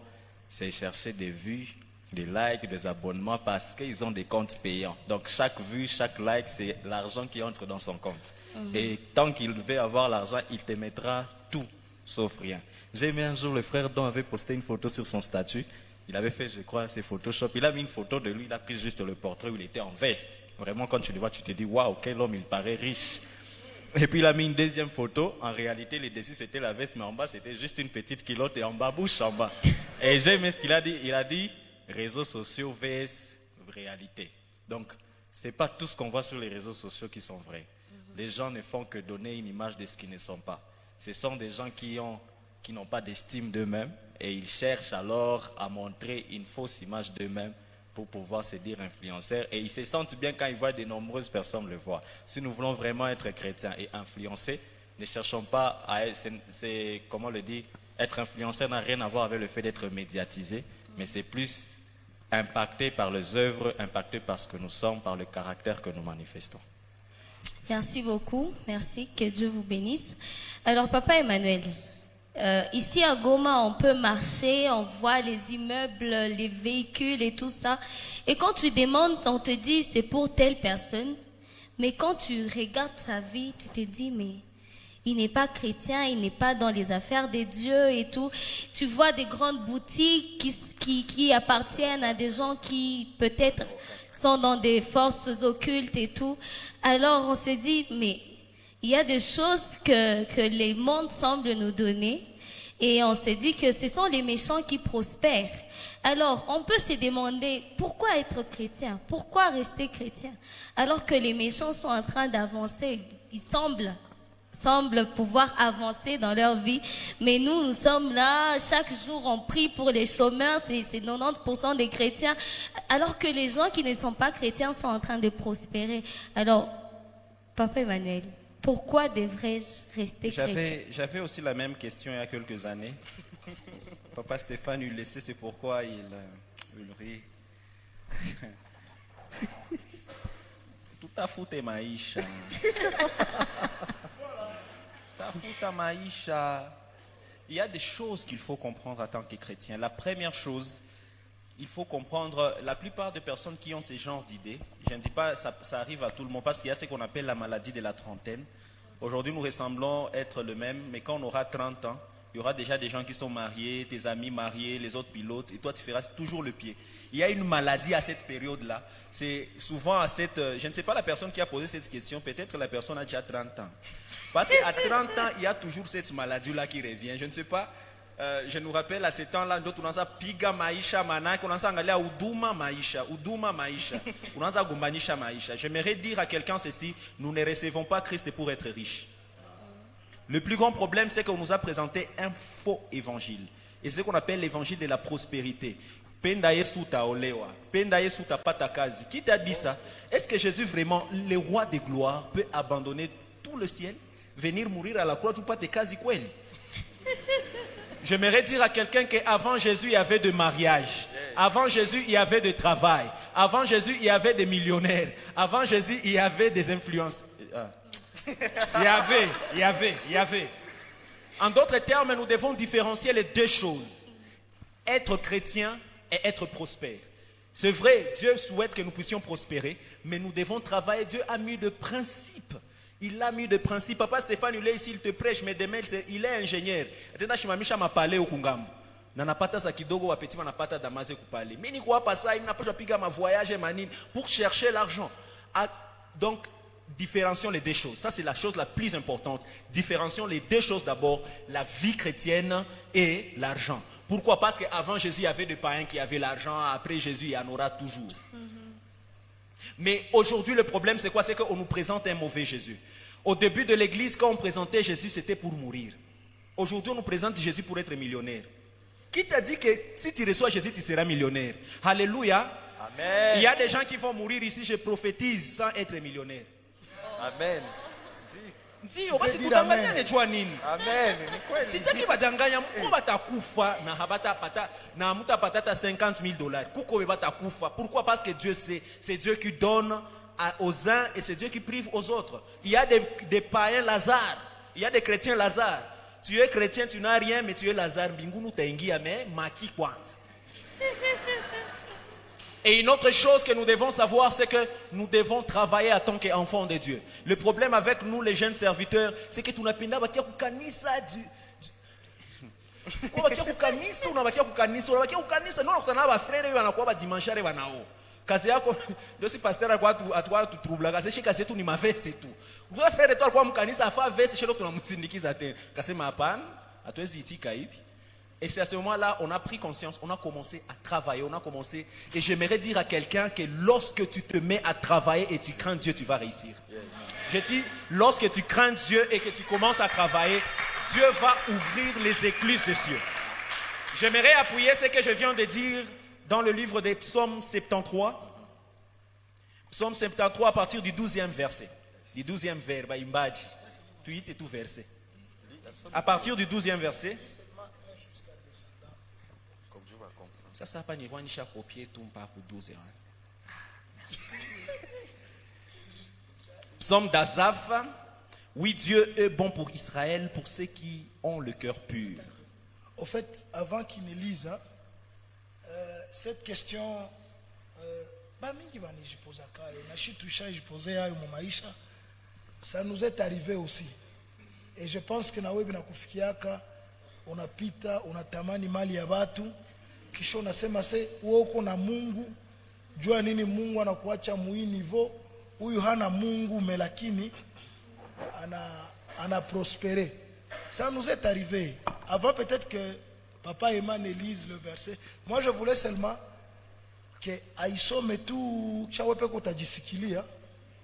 c'est chercher des vues, des likes, des abonnements, parce qu'ils ont des comptes payants. Donc chaque vue, chaque like, c'est l'argent qui entre dans son compte. Et tant qu'il veut avoir l'argent, il te mettra tout, sauf rien. J'ai aimé un jour, le frère Don avait posté une photo sur son statut. Il avait fait, je crois, ses Photoshop. Il a mis une photo de lui, il a pris juste le portrait où il était en veste. Vraiment, quand tu le vois, tu te dis, waouh, quel homme, il paraît riche. Et puis il a mis une deuxième photo. En réalité, le dessus c'était la veste, mais en bas c'était juste une petite culotte et en bas, bouche en bas. Et j'ai aimé ce qu'il a dit. Il a dit réseaux sociaux vs réalité. Donc, ce n'est pas tout ce qu'on voit sur les réseaux sociaux qui sont vrais. Les gens ne font que donner une image de ce qu'ils ne sont pas. Ce sont des gens qui n'ont pas d'estime d'eux-mêmes et ils cherchent alors à montrer une fausse image d'eux-mêmes pour pouvoir se dire influenceurs, et ils se sentent bien quand ils voient de nombreuses personnes le voir. Si nous voulons vraiment être chrétiens et influencer, ne cherchons pas à être, comment le dire, être influenceur n'a rien à voir avec le fait d'être médiatisé, mais c'est plus impacté par les œuvres, impacté par ce que nous sommes, par le caractère que nous manifestons. Merci beaucoup, merci, que Dieu vous bénisse. Alors Papa Emmanuel, ici à Goma, on peut marcher, on voit les immeubles, les véhicules et tout ça. Et quand tu demandes, on te dit c'est pour telle personne. Mais quand tu regardes sa vie, tu te dis mais il n'est pas chrétien, il n'est pas dans les affaires de Dieu et tout. Tu vois des grandes boutiques qui appartiennent à des gens qui peut-être sont dans des forces occultes et tout. Alors on se dit mais il y a des choses que les mondes semblent nous donner et on se dit que ce sont les méchants qui prospèrent. Alors, on peut se demander pourquoi être chrétien, pourquoi rester chrétien, alors que les méchants sont en train d'avancer. Ils semblent pouvoir avancer dans leur vie, mais nous sommes là, chaque jour on prie pour les chômeurs, c'est 90% des chrétiens, alors que les gens qui ne sont pas chrétiens sont en train de prospérer. Alors, Papa Emmanuel, pourquoi devrais-je rester chrétien? J'avais aussi la même question il y a quelques années. Papa Stéphane, il le sait, c'est pourquoi il rit. Tout à foutre maïcha. Maïcha. Il y a des choses qu'il faut comprendre en tant que chrétien. La première chose, il faut comprendre, la plupart des personnes qui ont ce genre d'idées, je ne dis pas ça arrive à tout le monde, parce qu'il y a ce qu'on appelle la maladie de la trentaine. Aujourd'hui, nous ressemblons être le même, mais quand on aura 30 ans, il y aura déjà des gens qui sont mariés, tes amis mariés, les autres pilotes, et toi tu feras toujours le pied. Il y a une maladie à cette période-là. C'est souvent à cette... Je ne sais pas la personne qui a posé cette question, peut-être la personne a déjà 30 ans. Parce qu'à 30 ans, il y a toujours cette maladie-là qui revient. Je ne sais pas, je nous rappelle à ce temps-là, d'autres on a piga maisha manaki, on a angalia uduma maisha, on a gumbanisha maisha. J'aimerais dire à quelqu'un ceci, nous ne recevons pas Christ pour être riches. Le plus grand problème, c'est qu'on nous a présenté un faux évangile. Et c'est ce qu'on appelle l'évangile de la prospérité. Pendaye suta olewa, pendaye suta patakazi. Qui t'a dit ça? Est-ce que Jésus vraiment, le roi de gloire, peut abandonner tout le ciel, venir mourir à la croix, tout patakazi kweli? J'aimerais dire à quelqu'un qu'avant Jésus, il y avait de mariage. Avant Jésus, il y avait de travail. Avant Jésus, il y avait des millionnaires. Avant Jésus, il y avait des influences. Il y avait. En d'autres termes, nous devons différencier les deux choses. Être chrétien et être prospère. C'est vrai, Dieu souhaite que nous puissions prospérer, mais nous devons travailler. Dieu a mis de principes. Il a mis de principes. Papa Stéphane, il est ici, il te prêche, mais demain, il est ingénieur. na napata za kidogo wapeti wanapata damaze kupale. Mimi niko hapa sasa hivi napaswa piga ma voyage manini pour chercher l'argent. Donc différencions les deux choses. Ça c'est la chose la plus importante. Différencions les deux choses d'abord, la vie chrétienne et l'argent. Pourquoi? Parce qu'avant Jésus, il y avait des païens qui avaient l'argent. Après Jésus, il y en aura toujours. Mais aujourd'hui, le problème, c'est quoi? C'est qu'on nous présente un mauvais Jésus. Au début de l'église, quand on présentait Jésus, c'était pour mourir. Aujourd'hui, on nous présente Jésus pour être millionnaire. Qui t'a dit que si tu reçois Jésus, tu seras millionnaire? Alléluia. Amen. Il y a des gens qui vont mourir ici, je prophétise, sans être millionnaire. Amen. Ndio basi tudanganya nejua nini? Amen. Ni kweli. Sitaki badanganya mko batakufa na habata pata na muta patata $50,000. Kuko batakufa. Pourquoi? Parce que Dieu c'est Dieu qui donne aux uns et c'est Dieu qui prive aux autres. Il y a des païens Lazare, il y a des chrétiens Lazare. Tu es chrétien, tu n'as rien mais tu es Lazare, mbinguni utaingia mais maki kwanza. Et une autre chose que nous devons savoir, c'est que nous devons travailler en tant qu'enfants de Dieu. Le problème avec nous, les jeunes serviteurs, c'est que tunapenda bakia kukanisa unabakia kukanisa ndio unakutana na frere wanakuwa ba dimanche wanao. Kazi yako ndio si pasteur atwa tutrubla kazi shika zetu ni maveste tu. Ndio frere tu alikuwa mkanisa afa veste shelo tunamsindikiza tena. Kasema hapana, hatuwezi itika hivi. Et c'est à ce moment-là, on a pris conscience, on a commencé à travailler, on a commencé. Et j'aimerais dire à quelqu'un que lorsque tu te mets à travailler et tu crains Dieu, tu vas réussir. Yes. Je dis, lorsque tu crains Dieu et que tu commences à travailler, Dieu va ouvrir les écluses des cieux. J'aimerais appuyer ce que je viens de dire dans le livre des Psaumes 73. Psaume 73 à partir du 12e verset. Du 12e vers, Imbaji. Tu y es tout verset. À partir du 12e verset. Ça pas ni wanisha copier tout pas pour 12 ans. Psaume d'Azaph. Oui, Dieu est bon pour Israël, pour ceux qui ont le cœur pur. Au fait, avant qu'il ne lise, cette question, ça nous est arrivé aussi. Et je pense que on a pita, on a tamani mali ya batu. Kisha unasema se wewe uko na Mungu, jua nini Mungu anakuacha mui niveau, huyu hana Mungu mais lakini ana prospéré. Ça nous est arrivé. Avant peut-être que papa Eman lise le verset. Moi je voulais seulement que aisome tout kisha wewe peko utajisikilia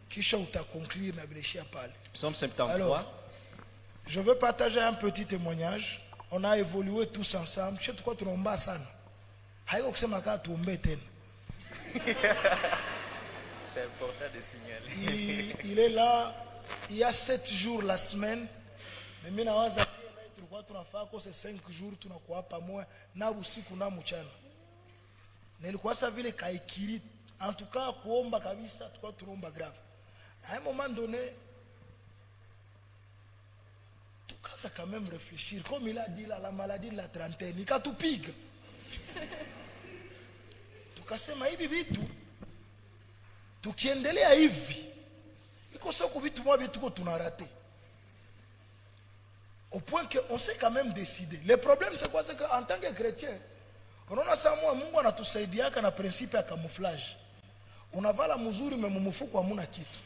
kisha utaconclure na bileshia pale. Psaume 73. Alors, je veux partager un petit témoignage. On a évolué tous ensemble. Je sais quoi tunaomba sana. C'est important de signaler. Il est là, il y a 7 jours la semaine. Mais maintenant, c'est 5 jours, tu n'as pas moins. Na usiku na mchana. Nilikuwa sa vile kaikiri. En tout cas, kuomba kabisa, tukua tunaomba grave. À un moment donné, tu as quand même réfléchir. Comme il a dit là, la maladie de la trentaine, il a tout pigue. Tukasema hivi vitu tukiendelea hivi iko soko vitu mwa vitu tunarate au point que on s'est quand même décidé. Le problème c'est quoi? C'est qu'en tant que chrétien unaona saa Mungu anatusaidiaka na principe ya camouflage. Unavala mzuri mais mumufuko hamuna kitu.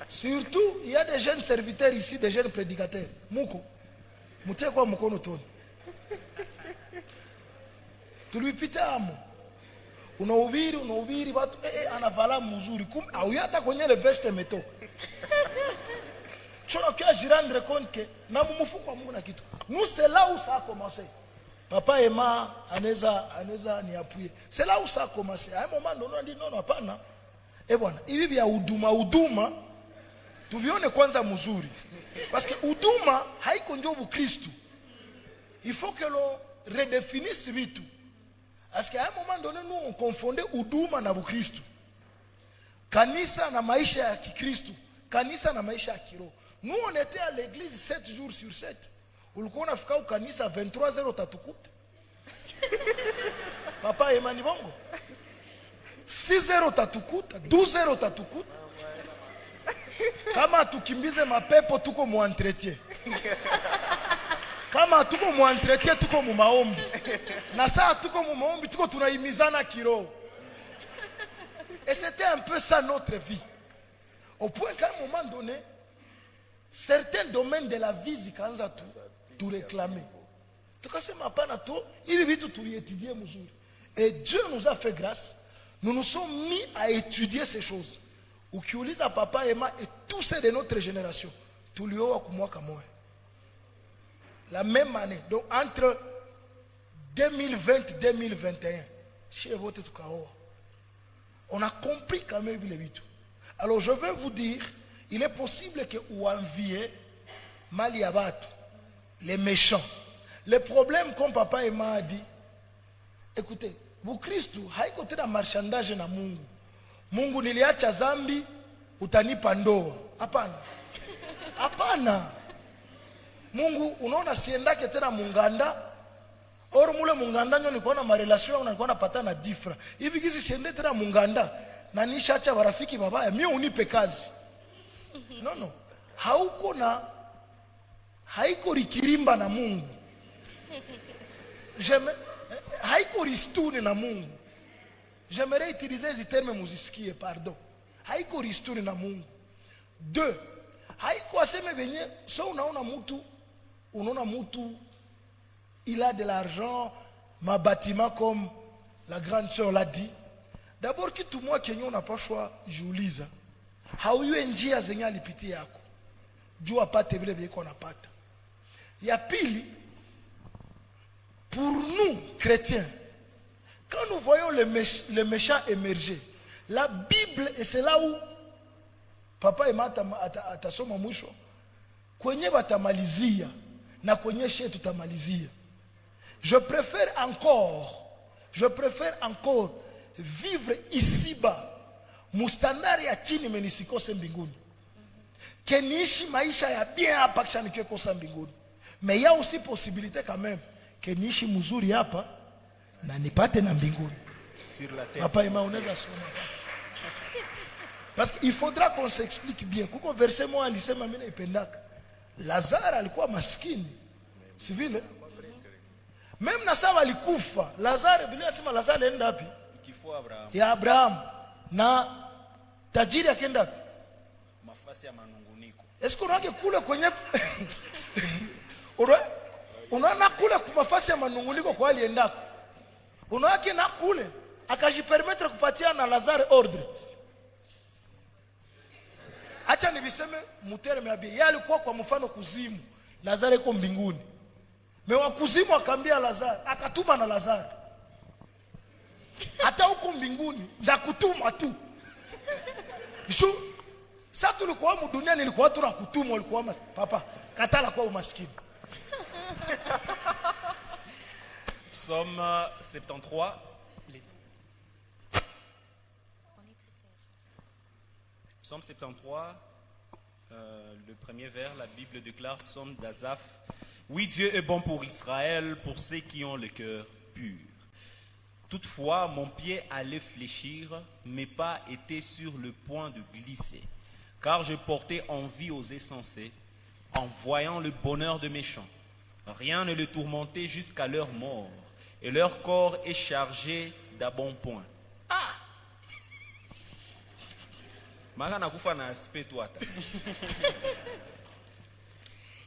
Surtout il y a des jeunes serviteurs ici, des jeunes prédicateurs. Muko mutie kwa mkono toni tulipita amo unahubiri watu anavala mzuri kumbe au hata kwenye le veste metoka chona kia jirani compte que na mumufuko wa Mungu na kitu. Nous c'est là où ça a commencé. Papa Emma anaweza ni appuyer. C'est là où ça a commencé. À un moment donné on dit non hapana. Bwana hivi vya huduma tuvione kwanza mzuri. Parce que huduma haiko ndio Ukristo. Il faut que l'on redéfinisse vitu. Parce qu'à un moment donné, nous, on confondait huduma na Ukristo. Kanisa na maisha ya Kikristo. Kanisa na maisha ya kiroho. Nous, on était à l'église 7 jours sur 7. Ulikuwa unafika au kanisa 23h utatukuta. Papa Emani Bongo. 6h utatukuta, 12h utatukuta. Kama tukimbize mapepo tuko mu entretien. Kama tuko mu entretien tuko mu maombi. Na saa tuko mu maombi tuko tunaimizana kiroho. Et c'était un peu ça notre vie. Au point qu'à un moment donné, certains domaines de la vie zikaanza tout réclamer. Tukasema hapana tu, hivi vitu tuliétudier mzuri. Et Dieu nous a fait grâce. Nous nous sommes mis à étudier ces choses. Ukiuliza papa Emma et tous ceux de notre génération, tulioa kumwaka moya. La même année. Donc entre 2020 et 2021, chez vote tukaoa. On a compris quand même les vitu. Alors je veux vous dire, il est possible que vous enviez Maliabatou, les méchants. Les problèmes comme papa Emma a dit, écoutez, vous Christ, haiko tena marchandage na Mungu. Mungu niliacha zambi, utanipa ndoa. Hapana. Hapana. Mungu unaona siendake tena munganda. Or mule munganda nyo nilikuwa na marelation nilikuwa napata na different. Hivi kizi siende tena munganda na nishacha barafiki babaya, mimi unipe kazi. No. Haiko rikirimba na Mungu. Haiko ristuni na Mungu. J'aimerais utiliser ces termes muzisikie, pardon. Haiko ristuni na Mungu. Deux, haiko aseme venye, so unaona mutu, il a de l'argent, ma bâtiment comme la grande sœur l'a dit. D'abord kitu mwa kenye unapashwa jiuliza. Hauyue njia zenye alipitia yako. Jua apate vile vile kwa napata. Ya pili, pour nous, chrétiens, quand nous voyons les méchants émerger, la Bible, et c'est là où papa Emma atasoma mwisho, kwenye batamalizia na kwenye she tutamalizia. Je préfère encore vivre ici-bas mustandari ya chini menisikose mbinguni que niishi maisha ya bien hapa kisha nikikosa mbinguni. Mais il y a aussi possibilité quand même que niishi mzuri hapa na nipate na mbinguni. Sur la terre. Papa Emma unaweza soma. Parce qu'il faudra qu'on s'explique bien. Kuko verset moi alisema mimi naipendaka. Lazaro alikuwa maskini. Si vile? Même na sawa alikufa. Lazaro Biblia inasema Lazaro enda wapi? Kifo Abraham. Ya Abraham. Na tajiri akaenda wapi? Mafasi ya manunguniko. Est-ce qu'on a kule kwenye unaona kule kwa mafasi ya manunguniko kwa aliendako. Unaona na kule akajipermettre kupatia na Lazaro ordre. Acha nibiseme mutere meabia. Yeye alikuwa kwa mfano kuzimu. Lazaro yuko mbinguni. Mewa kuzimu akaambia Lazaro, akatuma na Lazaro. Hata huko mbinguni ndakutuma tu. Sasa tulikuwa mu dunia nilikuwa tunakutuma ulikuwa papa katala kwa umaskini. Psaume 73. Psaume 73, le premier vers, la Bible déclare, psaume d'Azaph. Oui, Dieu est bon pour Israël, pour ceux qui ont le cœur pur. Toutefois, mon pied allait fléchir, mes pas étaient sur le point de glisser, car je portais envie aux insensés, en voyant le bonheur de méchants. Rien ne les tourmentait jusqu'à leur mort, et leur corps est chargé d'abonpoint. Ah!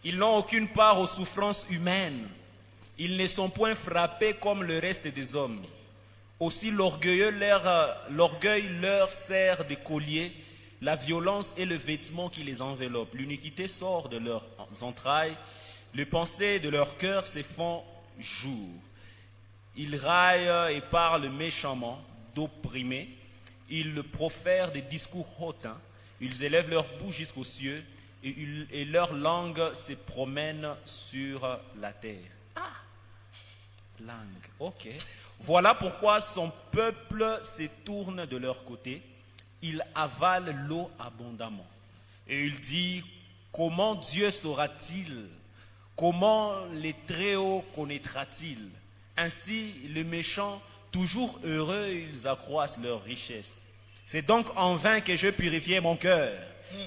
Ils n'ont aucune part aux souffrances humaines. Ils ne sont point frappés comme le reste des hommes. Aussi l'orgueil leur sert de collier, la violence est le vêtement qui les enveloppe. L'iniquité sort de leurs entrailles, les pensées de leur cœur se font jour. Ils raillent et parlent méchamment d'opprimés. Ils profèrent des discours hautains. Ils élèvent leur bouche jusqu'aux cieux et leur langue se promène sur la terre. Ah, langue, ok. Voilà pourquoi son peuple se tourne de leur côté. Il avale l'eau abondamment. Et il dit, comment Dieu saura-t-il? Comment les Très-Hauts connaîtra-t-il? Ainsi, les méchants, toujours heureux, ils accroissent leur richesse. C'est donc en vain que je purifiais mon cœur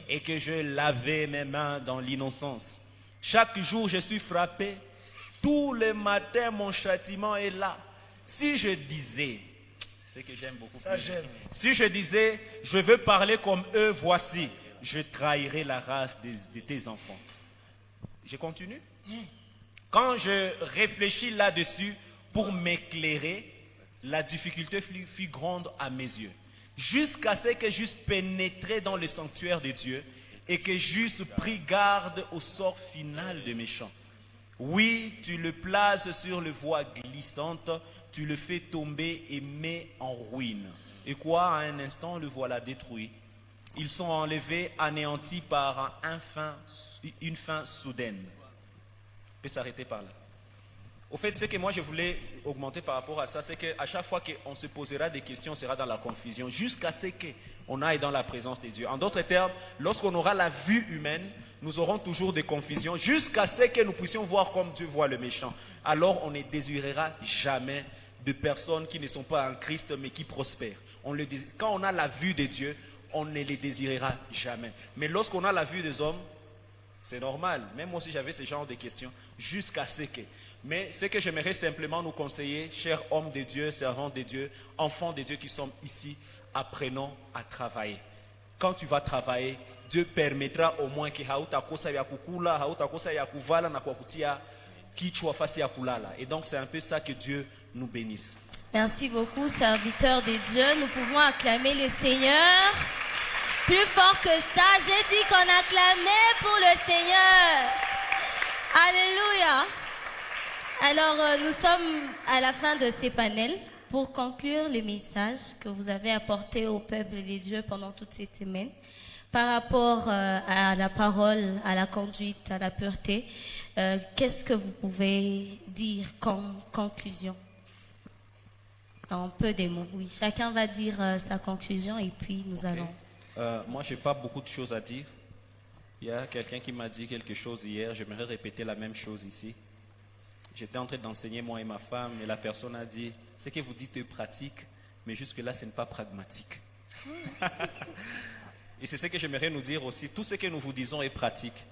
et que je lavais mes mains dans l'innocence. Chaque jour, je suis frappé Tous les matins, mon châtiment est là. Si je disais, c'est ce que j'aime beaucoup Ça, plus. j'aime. Si je disais, je veux parler comme eux, voici, je trahirai la race de tes enfants. Je continue. Quand je réfléchis là-dessus pour m'éclairer, la difficulté fut grande à mes yeux. Jusqu'à ce que j'eusse pénétré dans le sanctuaire de Dieu et que j'eusse pris garde au sort final de mes chants. Oui, tu le places sur le voie glissante, tu le fais tomber et mets en ruine. Et quoi, à un instant, le voilà détruit. Ils sont enlevés, anéantis par une fin soudaine. On peut s'arrêter par là. Au fait, ce que moi je voulais augmenter par rapport à ça, c'est qu'à chaque fois qu'on se posera des questions, on sera dans la confusion, jusqu'à ce qu'on aille dans la présence de Dieu. En d'autres termes, lorsqu'on aura la vue humaine, nous aurons toujours des confusions, jusqu'à ce que nous puissions voir comme Dieu voit le méchant. Alors on ne désirera jamais de personnes qui ne sont pas en Christ, mais qui prospèrent. Quand on a la vue de Dieu, on ne les désirera jamais. Mais lorsqu'on a la vue des hommes, c'est normal. Même moi aussi j'avais ce genre de questions, jusqu'à ce que... Mais ce que j'aimerais simplement nous conseiller, chers hommes de Dieu, servants de Dieu, enfants de Dieu qui sont ici, apprenons à travailler. Quand tu vas travailler, Dieu permettra au moins que hautakosa ya kukula, hautakosa ya kuvala na kwa kutia kichwa fasi ya kulala. Et donc c'est un peu ça, que Dieu nous bénisse. Merci beaucoup, serviteurs de Dieu. Nous pouvons acclamer le Seigneur. Plus fort que ça, j'ai dit qu'on acclamait pour le Seigneur. Alléluia. Alors, nous sommes à la fin de ces panels. Pour conclure le message que vous avez apporté au peuple de Dieu pendant toute cette semaine, par rapport à la parole, à la conduite, à la pureté, qu'est-ce que vous pouvez dire comme conclusion? En peu de mots, oui. Chacun va dire sa conclusion et puis nous allons... Moi, je n'ai pas beaucoup de choses à dire. Il y a quelqu'un qui m'a dit quelque chose hier. J'aimerais répéter la même chose ici. J'étais en train d'enseigner, moi et ma femme, et la personne a dit, ce que vous dites est pratique, mais jusque-là, ce n'est pas pragmatique. Et c'est ce que j'aimerais nous dire aussi. Tout ce que nous vous disons est pratique.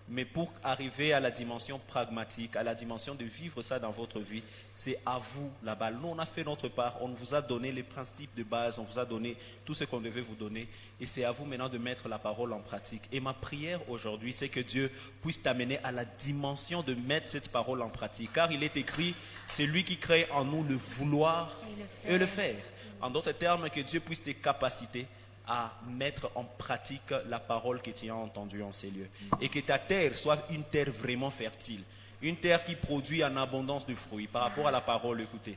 Mais pour arriver à la dimension pragmatique, à la dimension de vivre ça dans votre vie, c'est à vous là-bas. Nous, on a fait notre part, on vous a donné les principes de base, on vous a donné tout ce qu'on devait vous donner. Et c'est à vous maintenant de mettre la parole en pratique. Et ma prière aujourd'hui, c'est que Dieu puisse t'amener à la dimension de mettre cette parole en pratique. Car il est écrit, c'est lui qui crée en nous le vouloir et le faire. En d'autres termes, que Dieu puisse te capaciter à mettre en pratique la parole que tu as entendue en ces lieux. Et que ta terre soit une terre vraiment fertile. Une terre qui produit en abondance de fruits par rapport à la parole écoutée.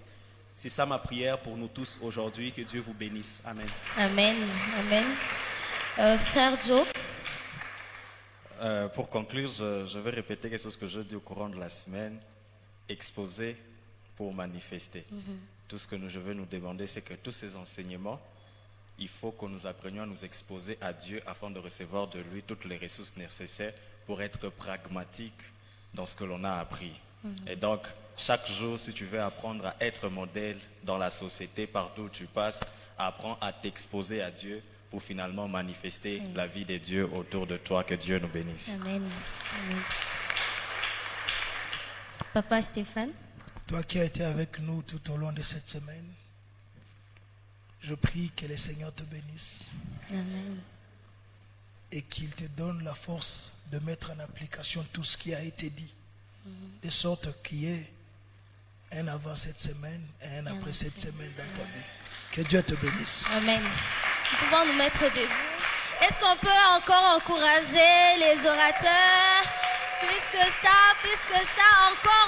C'est ça ma prière pour nous tous aujourd'hui. Que Dieu vous bénisse. Amen. Amen. Amen. Frère Joe. Pour conclure, je vais répéter quelque chose que je dis au courant de la semaine. Exposer pour manifester. Tout ce que je veux nous demander, c'est que tous ces enseignements, il faut que nous apprenions à nous exposer à Dieu afin de recevoir de lui toutes les ressources nécessaires pour être pragmatique dans ce que l'on a appris. Et donc, chaque jour, si tu veux apprendre à être modèle dans la société, partout où tu passes, apprends à t'exposer à Dieu pour finalement manifester la vie de Dieu autour de toi. Que Dieu nous bénisse. Amen. Amen. Papa Stéphane. Toi qui as été avec nous tout au long de cette semaine, je prie que le Seigneur te bénisse. Amen. Et qu'il te donne la force de mettre en application tout ce qui a été dit. De sorte qu'il y ait un avant cette semaine et un après cette semaine dans ta vie. Que Dieu te bénisse. Amen. Nous pouvons nous mettre debout. Est-ce qu'on peut encore encourager les orateurs? Plus que ça, encore